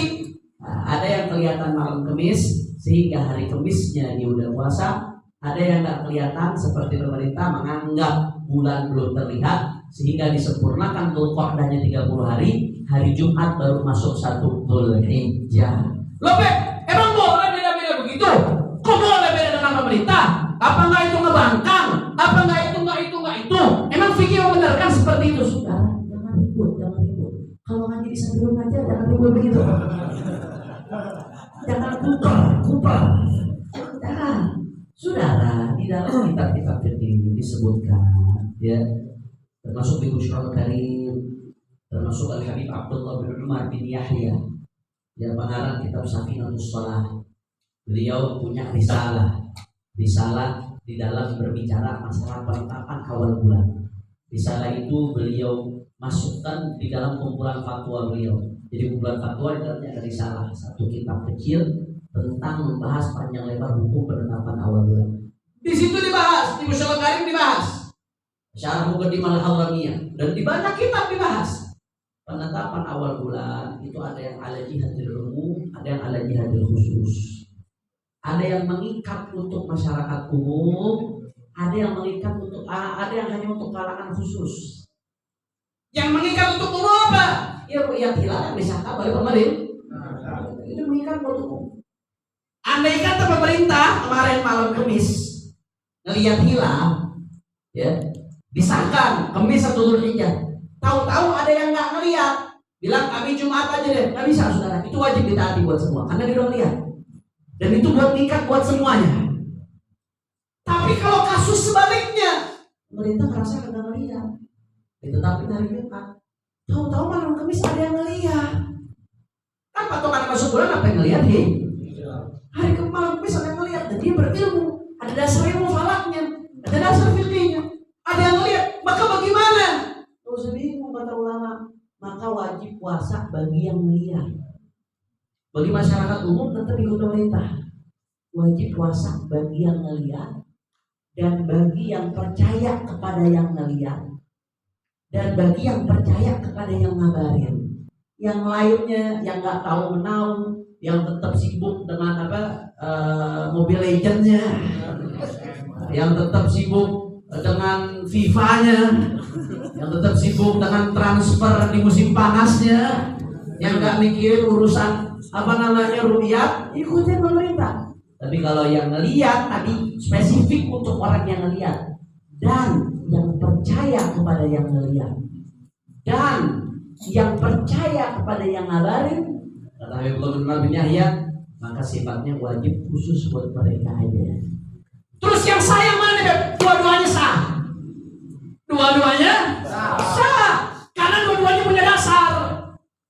Nah, ada yang kelihatan malam Kamis sehingga hari Kamisnya dia udah puasa. Ada yang nggak kelihatan seperti pemerintah menganggap bulan belum terlihat sehingga disempurnakan Dzulqa'dahnya 30 hari. Hari Jumat baru masuk 1 Dzulhijjah. Loh, emang boleh beda-beda begitu? Kok boleh beda dengan pemerintah? Apa nggak itu ngebangkang? Apa nggak itu? Emang fikih membenarkan seperti itu? Sudah, jangan ribut. Kalau ngaji di Sadurun aja jangan ribut begitu. Jangan kuper. Jangan. Saudara, di dalam kitab-kitab fikih disebutkan, ya, termasuk di Musyarrah Karim, termasuk Al-Habib Abdullah bin Umar bin Yahya, yang pengarang kitab Safinatus Shalah. Beliau punya risalah di dalam berbicara masalah penetapan awal bulan. Risalah itu beliau masukkan di dalam kumpulan fatwa beliau. Jadi kumpulan fatwa itu ada risalah, satu kitab kecil tentang membahas panjang lebar hukum penetapan awal bulan. Di situ dibahas, di Musyarrah Karim dibahas, Syarah Muqaddimah Al-Hawramiyah, dan di banyak kitab dibahas. Penetapan awal bulan itu ada yang ala jihadil umum, ada yang ala jihadil khusus. Ada yang mengikat untuk masyarakat umum, ada yang mengikat untuk ada yang hanya untuk kalangan khusus. Yang mengikat untuk umum apa? Ya ru'yat hilal yang disahkan oleh pemerintah. Itu mengikat untuk umum. Andai kata pemerintah kemarin malam Kamis ngelihat hilal, ya, disahkan Kamis 1 Dzulhijjah. Tahu-tahu ada yang nggak ngelihat, bilang kami Jumat aja deh. Nggak bisa, saudara. Itu wajib ditaati buat semua, karena dia udah lihat. Dan itu buat nikah buat semuanya. Tapi kalau kasus sebaliknya, pemerintah merasa kagak ngelihat, ditetapin hari Jumat. Tahu-tahu malam Kamis ada yang ngelihat. Kan patokan masuk bulan apa yang ngelihat nih? Hari malam Kamis ada yang ngelihat, dan dia berilmu. Ada Ada dasar ilmu falaknya, ada dasar fikihnya. Ada yang lihat, maka bagaimana? Gak usah bingung kata ulama. Maka wajib puasa bagi yang lihat. Bagi masyarakat umum tetap ikut pemerintah. Wajib puasa bagi yang ngeliat dan bagi yang percaya kepada yang ngeliat dan bagi yang percaya kepada yang ngabarin. Yang lainnya yang nggak tahu menau, yang tetap sibuk dengan Mobile Legends-nya, yang tetap sibuk dengan FIFA-nya, yang tetap sibuk dengan transfer di musim panasnya, yang nggak mikir urusan rupiah, ikutin pemerintah. Tapi kalau yang ngelihat tadi spesifik untuk orang yang ngelihat dan yang percaya kepada yang ngelihat dan yang percaya kepada yang ngabarin, kata Habibullah bin Yahya, maka sifatnya wajib khusus buat mereka aja. Terus yang sah yang mana? Dua-duanya sah. Dua-duanya sah. Karena dua-duanya punya dasar.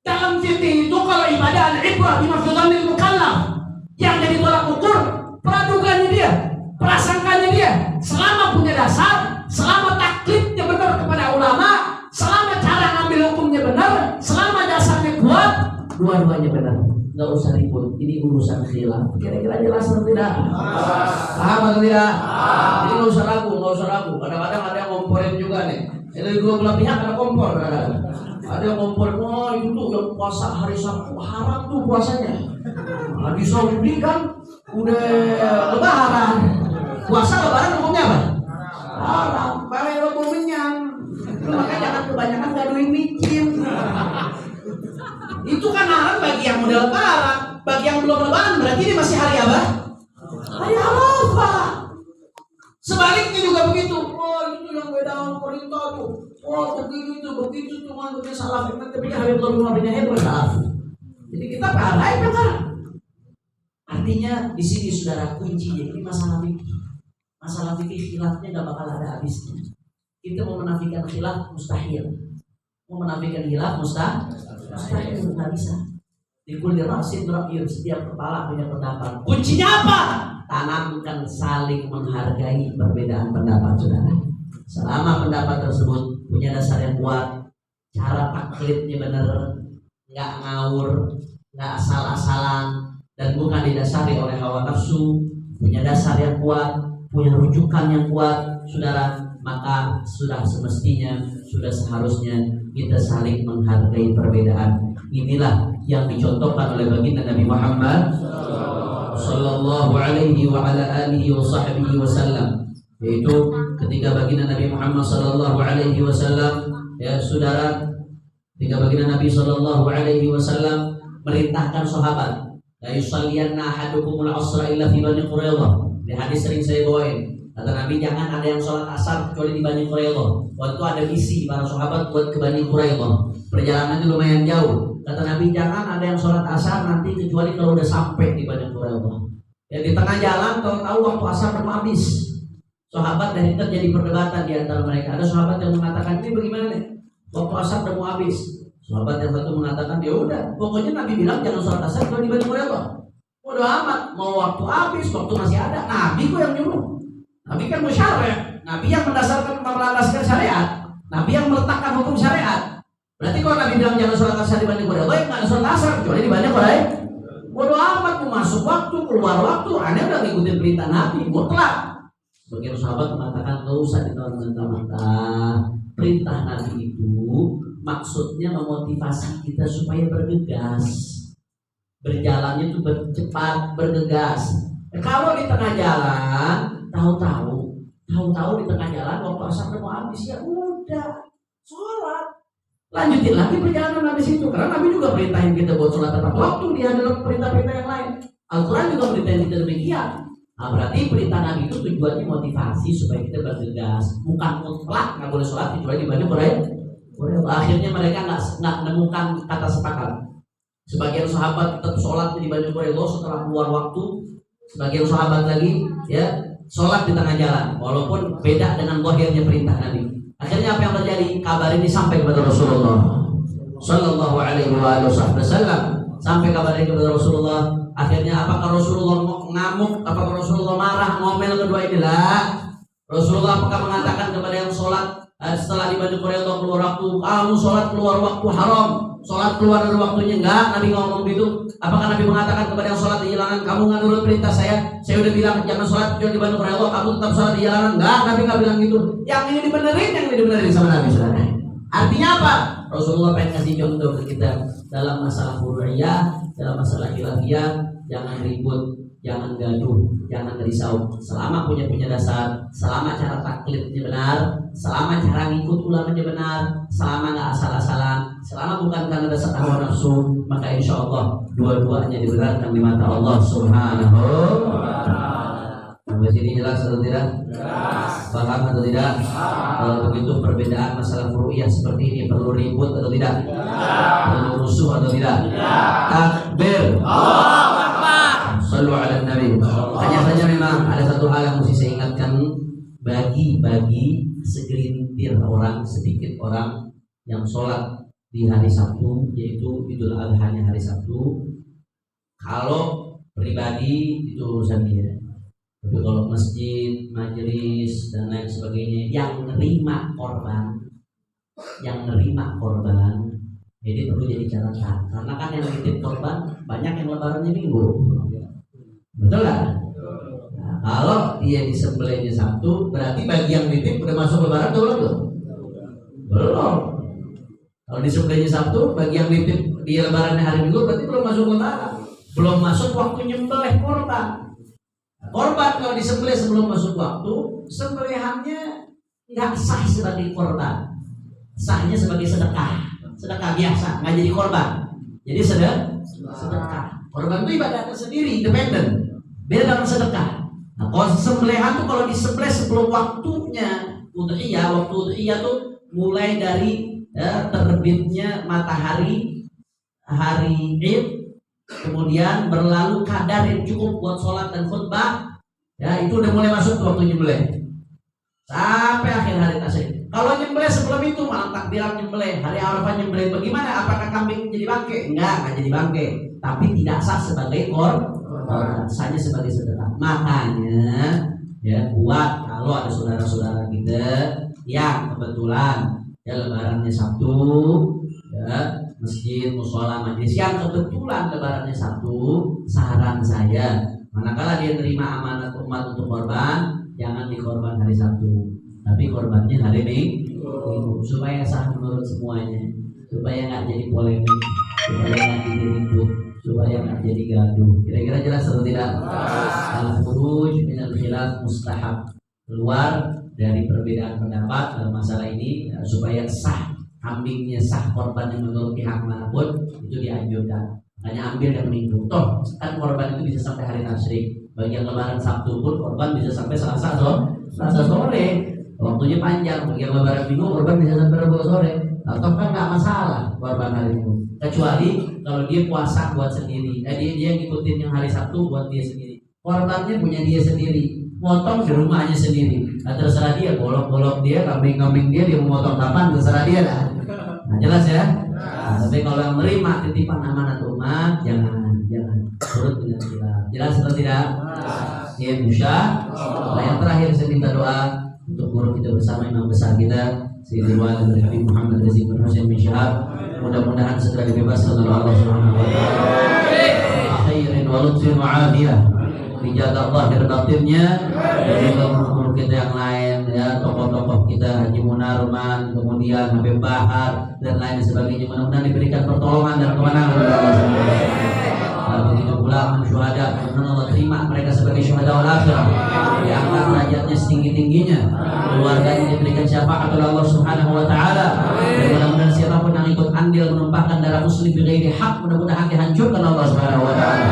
Dalam fikih itu kalau ibadah al-ibrah bima fi dhanil mukallaf, yang jadi tolak ukur peradugannya dia, prasangkanya dia, selama punya dasar, selama taklidnya benar kepada ulama, selama cara ngambil hukumnya benar, selama dasarnya kuat, dua-duanya benar. Nggak usah ribut, ini urusan khilaf. Kira-kira jelas atau tidak? Paham atau tidak? Jadi nggak usah ragu. Kadang-kadang ada yang ngomporin juga nih. Dari dua belah pihak ada kompor. Ada yang ngomporin, wah itu yang puasa hari Sabtu haram tuh puasanya. Nah, di Saudi kan udah lebaran. Puasa lebaran hukumnya apa? Haram. Bayar hukumnya. Makanya jangan kebanyakan gaduhin micin. Itu kan haram bagi yang udah lebaran. Bagi yang belum lebaran berarti ini masih hari apa? Hari Arafah. Sebaliknya juga begitu. Oh itu yang beda perintah tuh. Oh begitu cuma begitu salah. Tapi Habibullah bin Yahya bersalah. Jadi kita pahalai kan? Artinya di sini saudara kuncinya ini masalah fikih. Masalah fikih khilafnya nggak bakal ada habisnya. Kita mau menafikan khilaf mustahil. Mau menafikan khilaf mustahil nggak bisa. Di kulli rasin ra'yun, setiap kepala punya pendapat. Kuncinya apa? Tanamkan saling menghargai perbedaan pendapat saudara. Selama pendapat tersebut punya dasar yang kuat, cara taklidnya benar, nggak ngawur, nggak asal-asalan, dan bukan didasari oleh hawa nafsu, punya dasar yang kuat, punya rujukan yang kuat, saudara, maka sudah semestinya, sudah seharusnya kita saling menghargai perbedaan. Inilah yang dicontohkan oleh baginda Nabi Muhammad sallallahu alaihi wa ala alihi wa sahbihi wasallam, yaitu ketika baginda Nabi Muhammad sallallahu alaihi wasallam, ya saudara, ketika baginda Nabi sallallahu alaihi wasallam merintahkan sahabat, la yusalliyanna ahadukumul asra illa fi Bani Quraidah. Di hadis sering saya bawain, kata Nabi jangan ada yang sholat asar kecuali di Bani Quraidah. Waktu ada misi para sahabat buat ke Bani Quraidah, perjalanannya lumayan jauh. Kata Nabi jangan ada yang sholat asar nanti kecuali kalau udah sampai di Bani Quraidah. Ya di tengah jalan tahu waktu asar mau habis. Sahabat dan terjadi perdebatan di antara mereka. Ada sahabat yang mengatakan ini bagaimana nih? Waktu asar udah mau habis. Sahabat yang satu mengatakan ya udah, pokoknya Nabi bilang jangan sholat asar kalau di Bani Quraidah. Bodoh amat, mau waktu habis, waktu masih ada. Nabi kok yang nyuruh. Nabi kan musyarih. Nabi yang melandaskan syariat. Nabi yang meletakkan hukum syariat. Berarti kalau Nabi bilang jangan sholat asar di Bani Quraidah, nggak ada sholat asar kecuali di Bani Quraidah. Bodoh amat, mau masuk waktu, keluar waktu, Anda udah ngikutin perintah Nabi, mutlak. Sebagian sahabat mengatakan nggak usah ditentang-tentang. Perintah Nabi itu maksudnya memotivasi kita supaya bergegas. Berjalannya itu cepat, bergegas. Kalau di tengah jalan, tahu-tahu di tengah jalan waktu asar mau habis, ya udah sholat. Lanjutin lagi perjalanan habis itu, karena Nabi juga perintahin kita buat sholat tepat waktu. Dia adalah perintah-perintah yang lain. Al-Quran juga perintahin kita demikian. Nah berarti perintah Nabi itu tujuannya motivasi supaya kita bergegas, bukan mutlak nggak boleh sholat kecuali di Bani Quraidah. Akhirnya mereka nggak menemukan kata sepakat. Sebagian sahabat tetap sholat di Bani Quraidah setelah keluar waktu. Sebagian sahabat lagi ya sholat di tengah jalan, walaupun beda dengan zahirnya perintah Nabi. Akhirnya apa yang terjadi? Kabar ini sampai kepada Rasulullah Sallallahu Alaihi Wasallam. sampai kabarnya kepada Rasulullah. Akhirnya apakah Rasulullah ngamuk, apakah Rasulullah marah, ngomel kedua inilah. Rasulullah apakah mengatakan kepada yang sholat setelah dibantu oleh Allah keluar waktu, kamu sholat keluar waktu haram, sholat keluar dari waktunya? Enggak, Nabi ngomong gitu. Apakah Nabi mengatakan kepada yang sholat di jalanan, kamu nggak nurut perintah saya udah bilang jangan sholat kecuali dibantu oleh Allah, kamu tetap sholat di jalanan? Enggak, Nabi nggak bilang gitu. Yang ini dibenerin sama Nabi. Saudara. Artinya apa? Rasulullah pengen kasih contoh ke kita dalam masalah furu'iyah, dalam masalah khilafiyah. Jangan ribut, jangan gaduh, jangan risau. Selama punya dasar, selama cara taklidnya benar, selama cara ngikut ulamanya benar, selama nggak asal-asalan, selama bukan karena dasar hawa nafsu, maka insya Allah dua-duanya dibenarkan di mata Allah Subhanahu wa Ta'ala. Sampai sini jelas atau tidak? Paham atau tidak? Kalau begitu perbedaan masalah furu'iyah seperti ini perlu ribut atau tidak? Perlu rusuh atau tidak? Takbir. Sallu ala Nabi. Hanya saja memang ada satu hal yang mesti saya ingatkan bagi segelintir orang, sedikit orang yang sholat di hari Sabtu, yaitu Idul Adha-nya hari Sabtu. Kalau pribadi itu urusan dia. Tapi kalau masjid, majelis dan lain sebagainya yang nerima korban, jadi perlu jadi catatan. Karena kan yang nitip korban banyak yang lebarannya minggu. Betul kan? Nah, kalau dia disembelihnya Sabtu, berarti bagi yang nitip udah masuk lebaran atau belum? Belum. Kalau disembelihnya Sabtu, bagi yang nitip dia lebarannya hari Minggu, berarti belum masuk lebaran. Belum masuk waktu nyembelih korban. Korban kalau disembelih sebelum masuk waktu, sembelihannya nggak sah sebagai korban. Sahnya sebagai sedekah biasa, nggak jadi korban. Jadi sedekah. Korban itu ibadah tersendiri, independen. Beda dengan sedekah. Nah, kalau sembelihan tuh kalau disembelih sebelum waktunya udhiyah, waktu udhiyah tuh mulai dari terbitnya matahari hari Id, kemudian berlalu kadar yang cukup buat sholat dan khutbah, ya itu udah mulai masuk tuh waktu nyembelih sampai akhir hari tasyrik. Kalau nyembelih sebelum itu malam takbiran nyembelih, hari Arafah nyembelih, bagaimana? Apakah kambing jadi bangke? Enggak jadi bangke, tapi tidak sah sebagai korban, sahnya sebagai sedekah. Makanya ya buat kalau ada saudara-saudara kita yang kebetulan ya lebarannya Sabtu, ya masjid, musola, majelis yang kebetulan lebarannya Sabtu, saran saya manakala dia terima amanat umat untuk korban, jangan dikorban hari Sabtu, tapi korbannya hari Minggu, supaya sah menurut semuanya, supaya nggak jadi polemik, supaya nggak jadi ribut, supaya nggak jadi gaduh. Kira-kira jelas atau tidak? Al-khuruj minal khilaf mustahab, keluar dari perbedaan pendapat dalam masalah ini ya, supaya sah kambingnya, sah korban yang menurut pihak manapun itu dianjurkan. Hanya ambil yang Minggu. Toh kan korban itu bisa sampai hari tasyrik. Bagi yang lebaran Sabtu pun korban bisa sampai Selasa sore. Waktunya panjang. Bagi yang lebaran Minggu korban bisa sampai Rabu sore. Atau kan nggak masalah korban hari Minggu. Kecuali kalau dia puasa buat sendiri. Dia ngikutin yang hari Sabtu buat dia sendiri. Korbannya punya dia sendiri. Motong di rumahnya sendiri. Nah, terserah dia, bolok-bolok dia, kambing-kambing dia mau motong kapan, terserah dia lah. Nah, jelas ya. Nah, tapi kalau yang menerima titipan amanat umat, jangan turut dengan khilaf. Jelas atau tidak? Ya, Musya. Nah, yang terakhir saya minta doa untuk guru kita bersama, imam besar kita, Sayyidul Walid Habib Muhammad Rizik bin Husain bin Syihab. Mudah-mudahan segera dibebaskan oleh Allah Subhanahu wa taala. Khairin wa lutfin wa afiyah. Dijaga zahir batinnya, dan juga guru kita yang lain ya, tokoh-tokoh kita Haji Munarman, kemudian Habib Bahar dan lain sebagainya, mudah-mudahan diberikan pertolongan dan kemenangan oleh Allah Subhanahu wa taala. Begitu pula syuhada, mudah-mudahan Allah terima mereka sebagai syuhada wal akhirah, diangkat derajatnya setinggi-tingginya, keluarganya diberikan syafaat oleh Allah Subhanahu wa taala. Dan mudah-mudahan siapapun yang ikut andil menumpahkan darah muslim bighairi hak, mudah-mudahan dihancurkan Allah Subhanahu wa taala.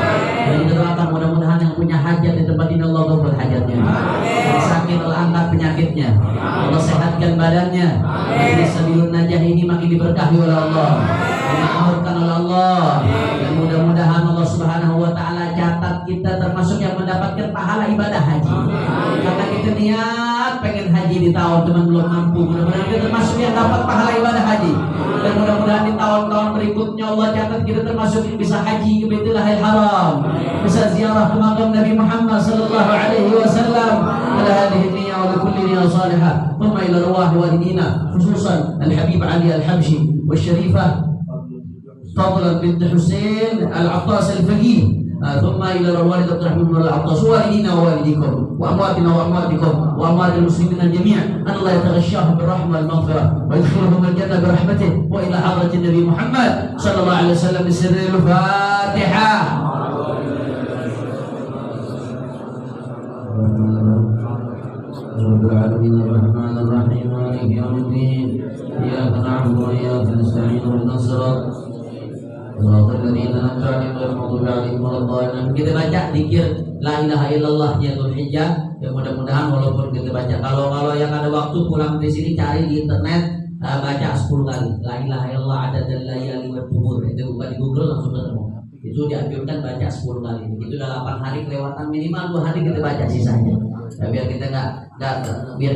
Dan kita doakan mudah-mudahan yang punya hajat di tempat ini Allah kabul hajatnya. Yang sakit Allah angkat penyakitnya, Allah sehatkan badannya. Majelis Sabilun Najah ini makin diberkahi oleh Allah, dimaafkan oleh Allah, dan mudah-mudahan Allah Subhanahu wa taala catat kita termasuk yang mendapatkan pahala ibadah haji. Karena kita niat pengen haji di tahun teman belum mampu, mudah-mudahan kita termasuk yang dapat pahala ibadah haji. Dan mudah-mudahan di tahun-tahun berikutnya Allah catat kita termasuk yang bisa haji ke Baitullahil Haram, bisa ziarah ke makam Nabi Muhammad sallallahu alaihi wasallam. Ala hadhihi niyyah wa kulli niyyah salihah. Thumma ila arwah walidina khususan Al-Habib Ali Al-Habshi wa Syarifah Fadlan bint Husain Al-Attas Al-Faqih. ثم إلى الوالد عبد الرحمن بن العطاس والدينا ووالديكم وأمواتنا وأمواتكم وأموات المسلمين الجميع أن الله يتغشاهم بالرحمة والمغفرة ويدخلهم الجنة برحمته وإلى حضرة النبي محمد صلى الله عليه وسلم بسر الفاتحة. رب العالمين الرحمن الرحيم مالك يوم الدين إياك نعبد وإياك نستعين اهدنا الصراط kita baca dikir la ilaha illallahnya Dzulhijjah ya, mudah-mudahan walaupun kita baca kalau yang ada waktu pulang dari sini cari di internet baca 10 kali la ilaha illallah adadal layali wa tuhur, itu buka di Google langsung ketemu, itu dianjurkan baca 10 kali. Itu udah 8 hari kelewatan, minimal 2 hari kita baca sisanya ya, biar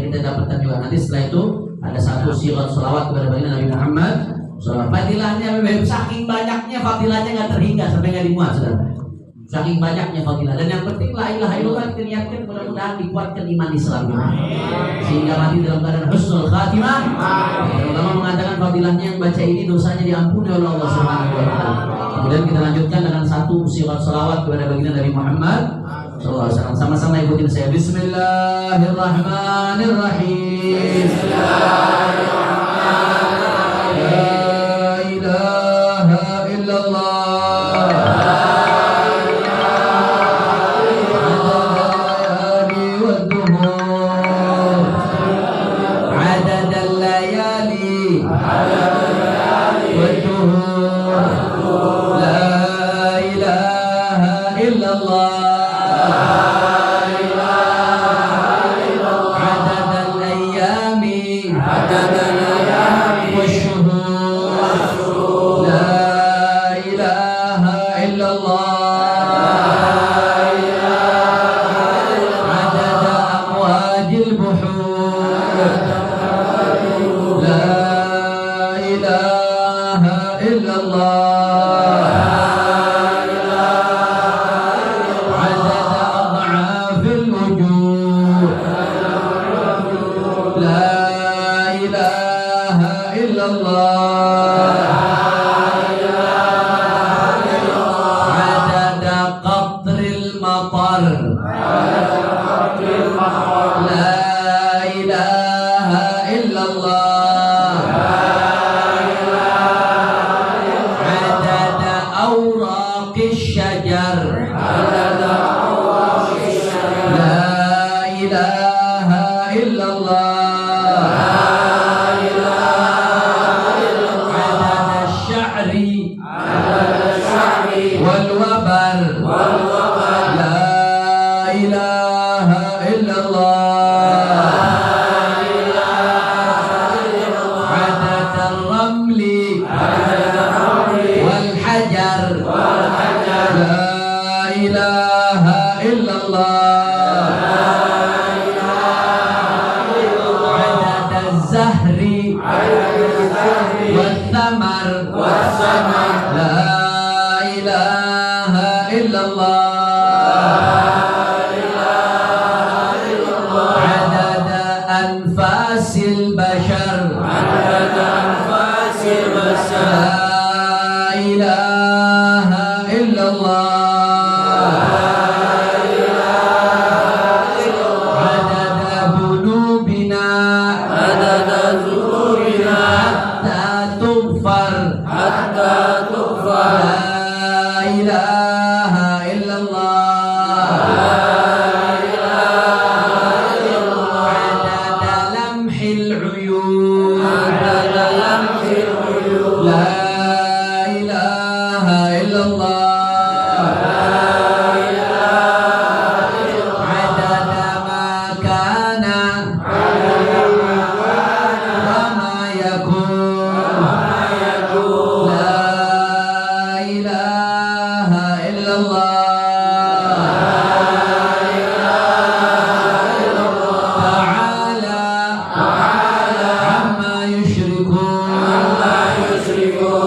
kita dapatkan juga. Nanti setelah itu ada satu sirat selawat kepada baginda Nabi Muhammad. Fadilahnya saking banyaknya, fadilahnya nggak terhingga sampai nggak dimuat, saudara. Saking banyaknya fadilah, dan yang penting la ilaha illallah kita niatkan, mudah-mudahan dikuatkan iman Islam kita sehingga mati dalam keadaan husnul khatimah. Terutama mengatakan fadilahnya yang baca ini dosanya diampuni oleh Allah Subhanahu wa taala. Kemudian kita lanjutkan dengan satu sirat salawat kepada baginda Nabi Muhammad sallallahu alaihi wasallam. Sama-sama ikutin saya. Bismillahirrahmanirrahim. Bismillahirrahmanirrahim. Yushrikun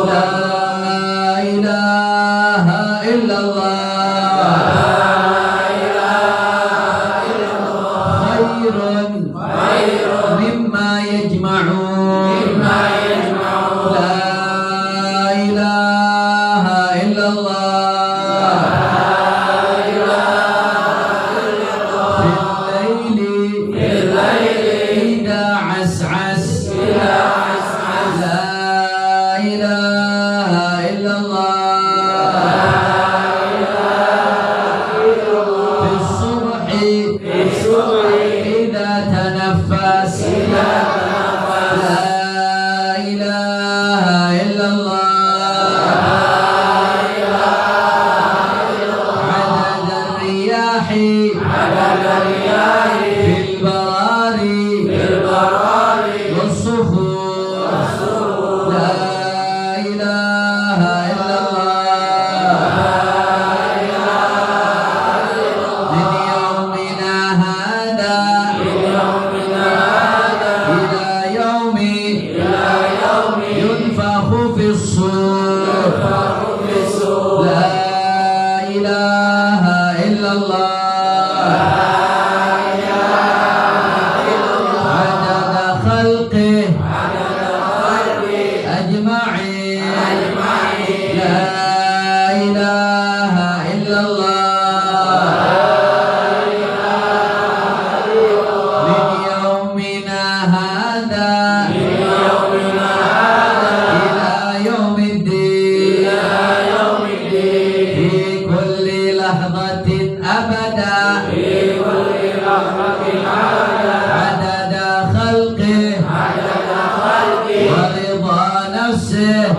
نفسه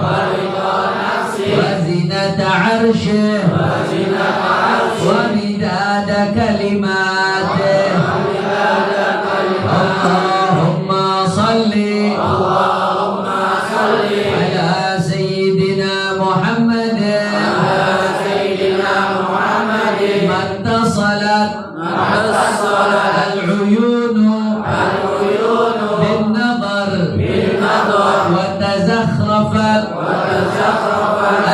وزنة عرشه ومداد كلماته اللهم صل على سيدنا محمد ما اتصلت العيون بالنظر وتزخرفت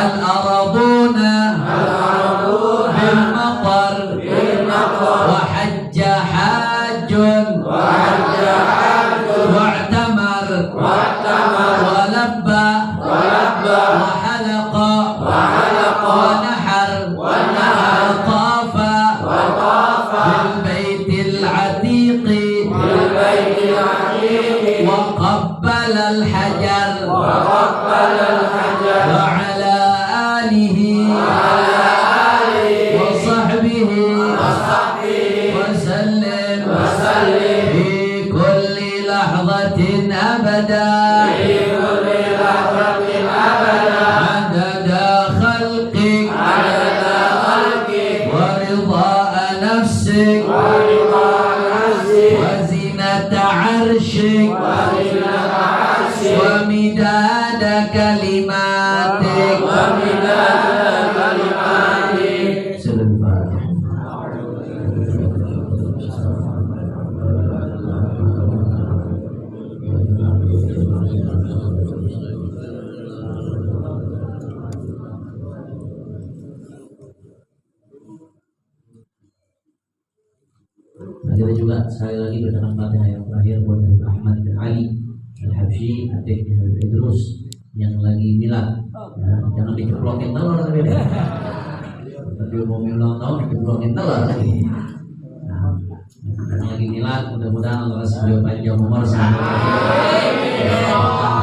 الأرضون بالمطر وحج حاج واعتمر ولبى وحلق ونحر وطاف بالبيت العتيق وقبل الحجر وعلى آله وصحبه وسلم في كل لحظة أبدا عدد خلقك ورضاء نفسك وزنة عرشك ومداد كلماتك Kita juga sekali lagi berdoa Fatihah yang terakhir buat Habib Ahmad bin Ali Al-Habsyi, adiknya Habib Idrus yang lagi milad. Ya, jangan diceplokin telur tapi deh. Tapi mau ulang tahun diceplokin telur lagi. Nah, yang lagi milad, mudah-mudahan Allah kasih beliau panjang umur sampai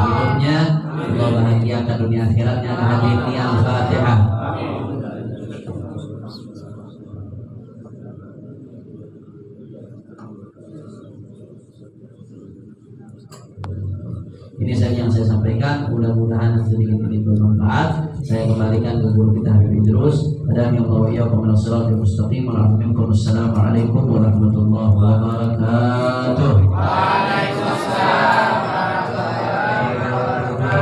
hidupnya. Allah bahagiakan dunia akhiratnya. Hadirin Al-Fatihah. Ini saja yang saya sampaikan, mudah-mudahan sedikit ini bermanfaat. Saya kembalikan ke guru kita Habib Idrus. Assalamualaikum warahmatullahi wabarakatuh.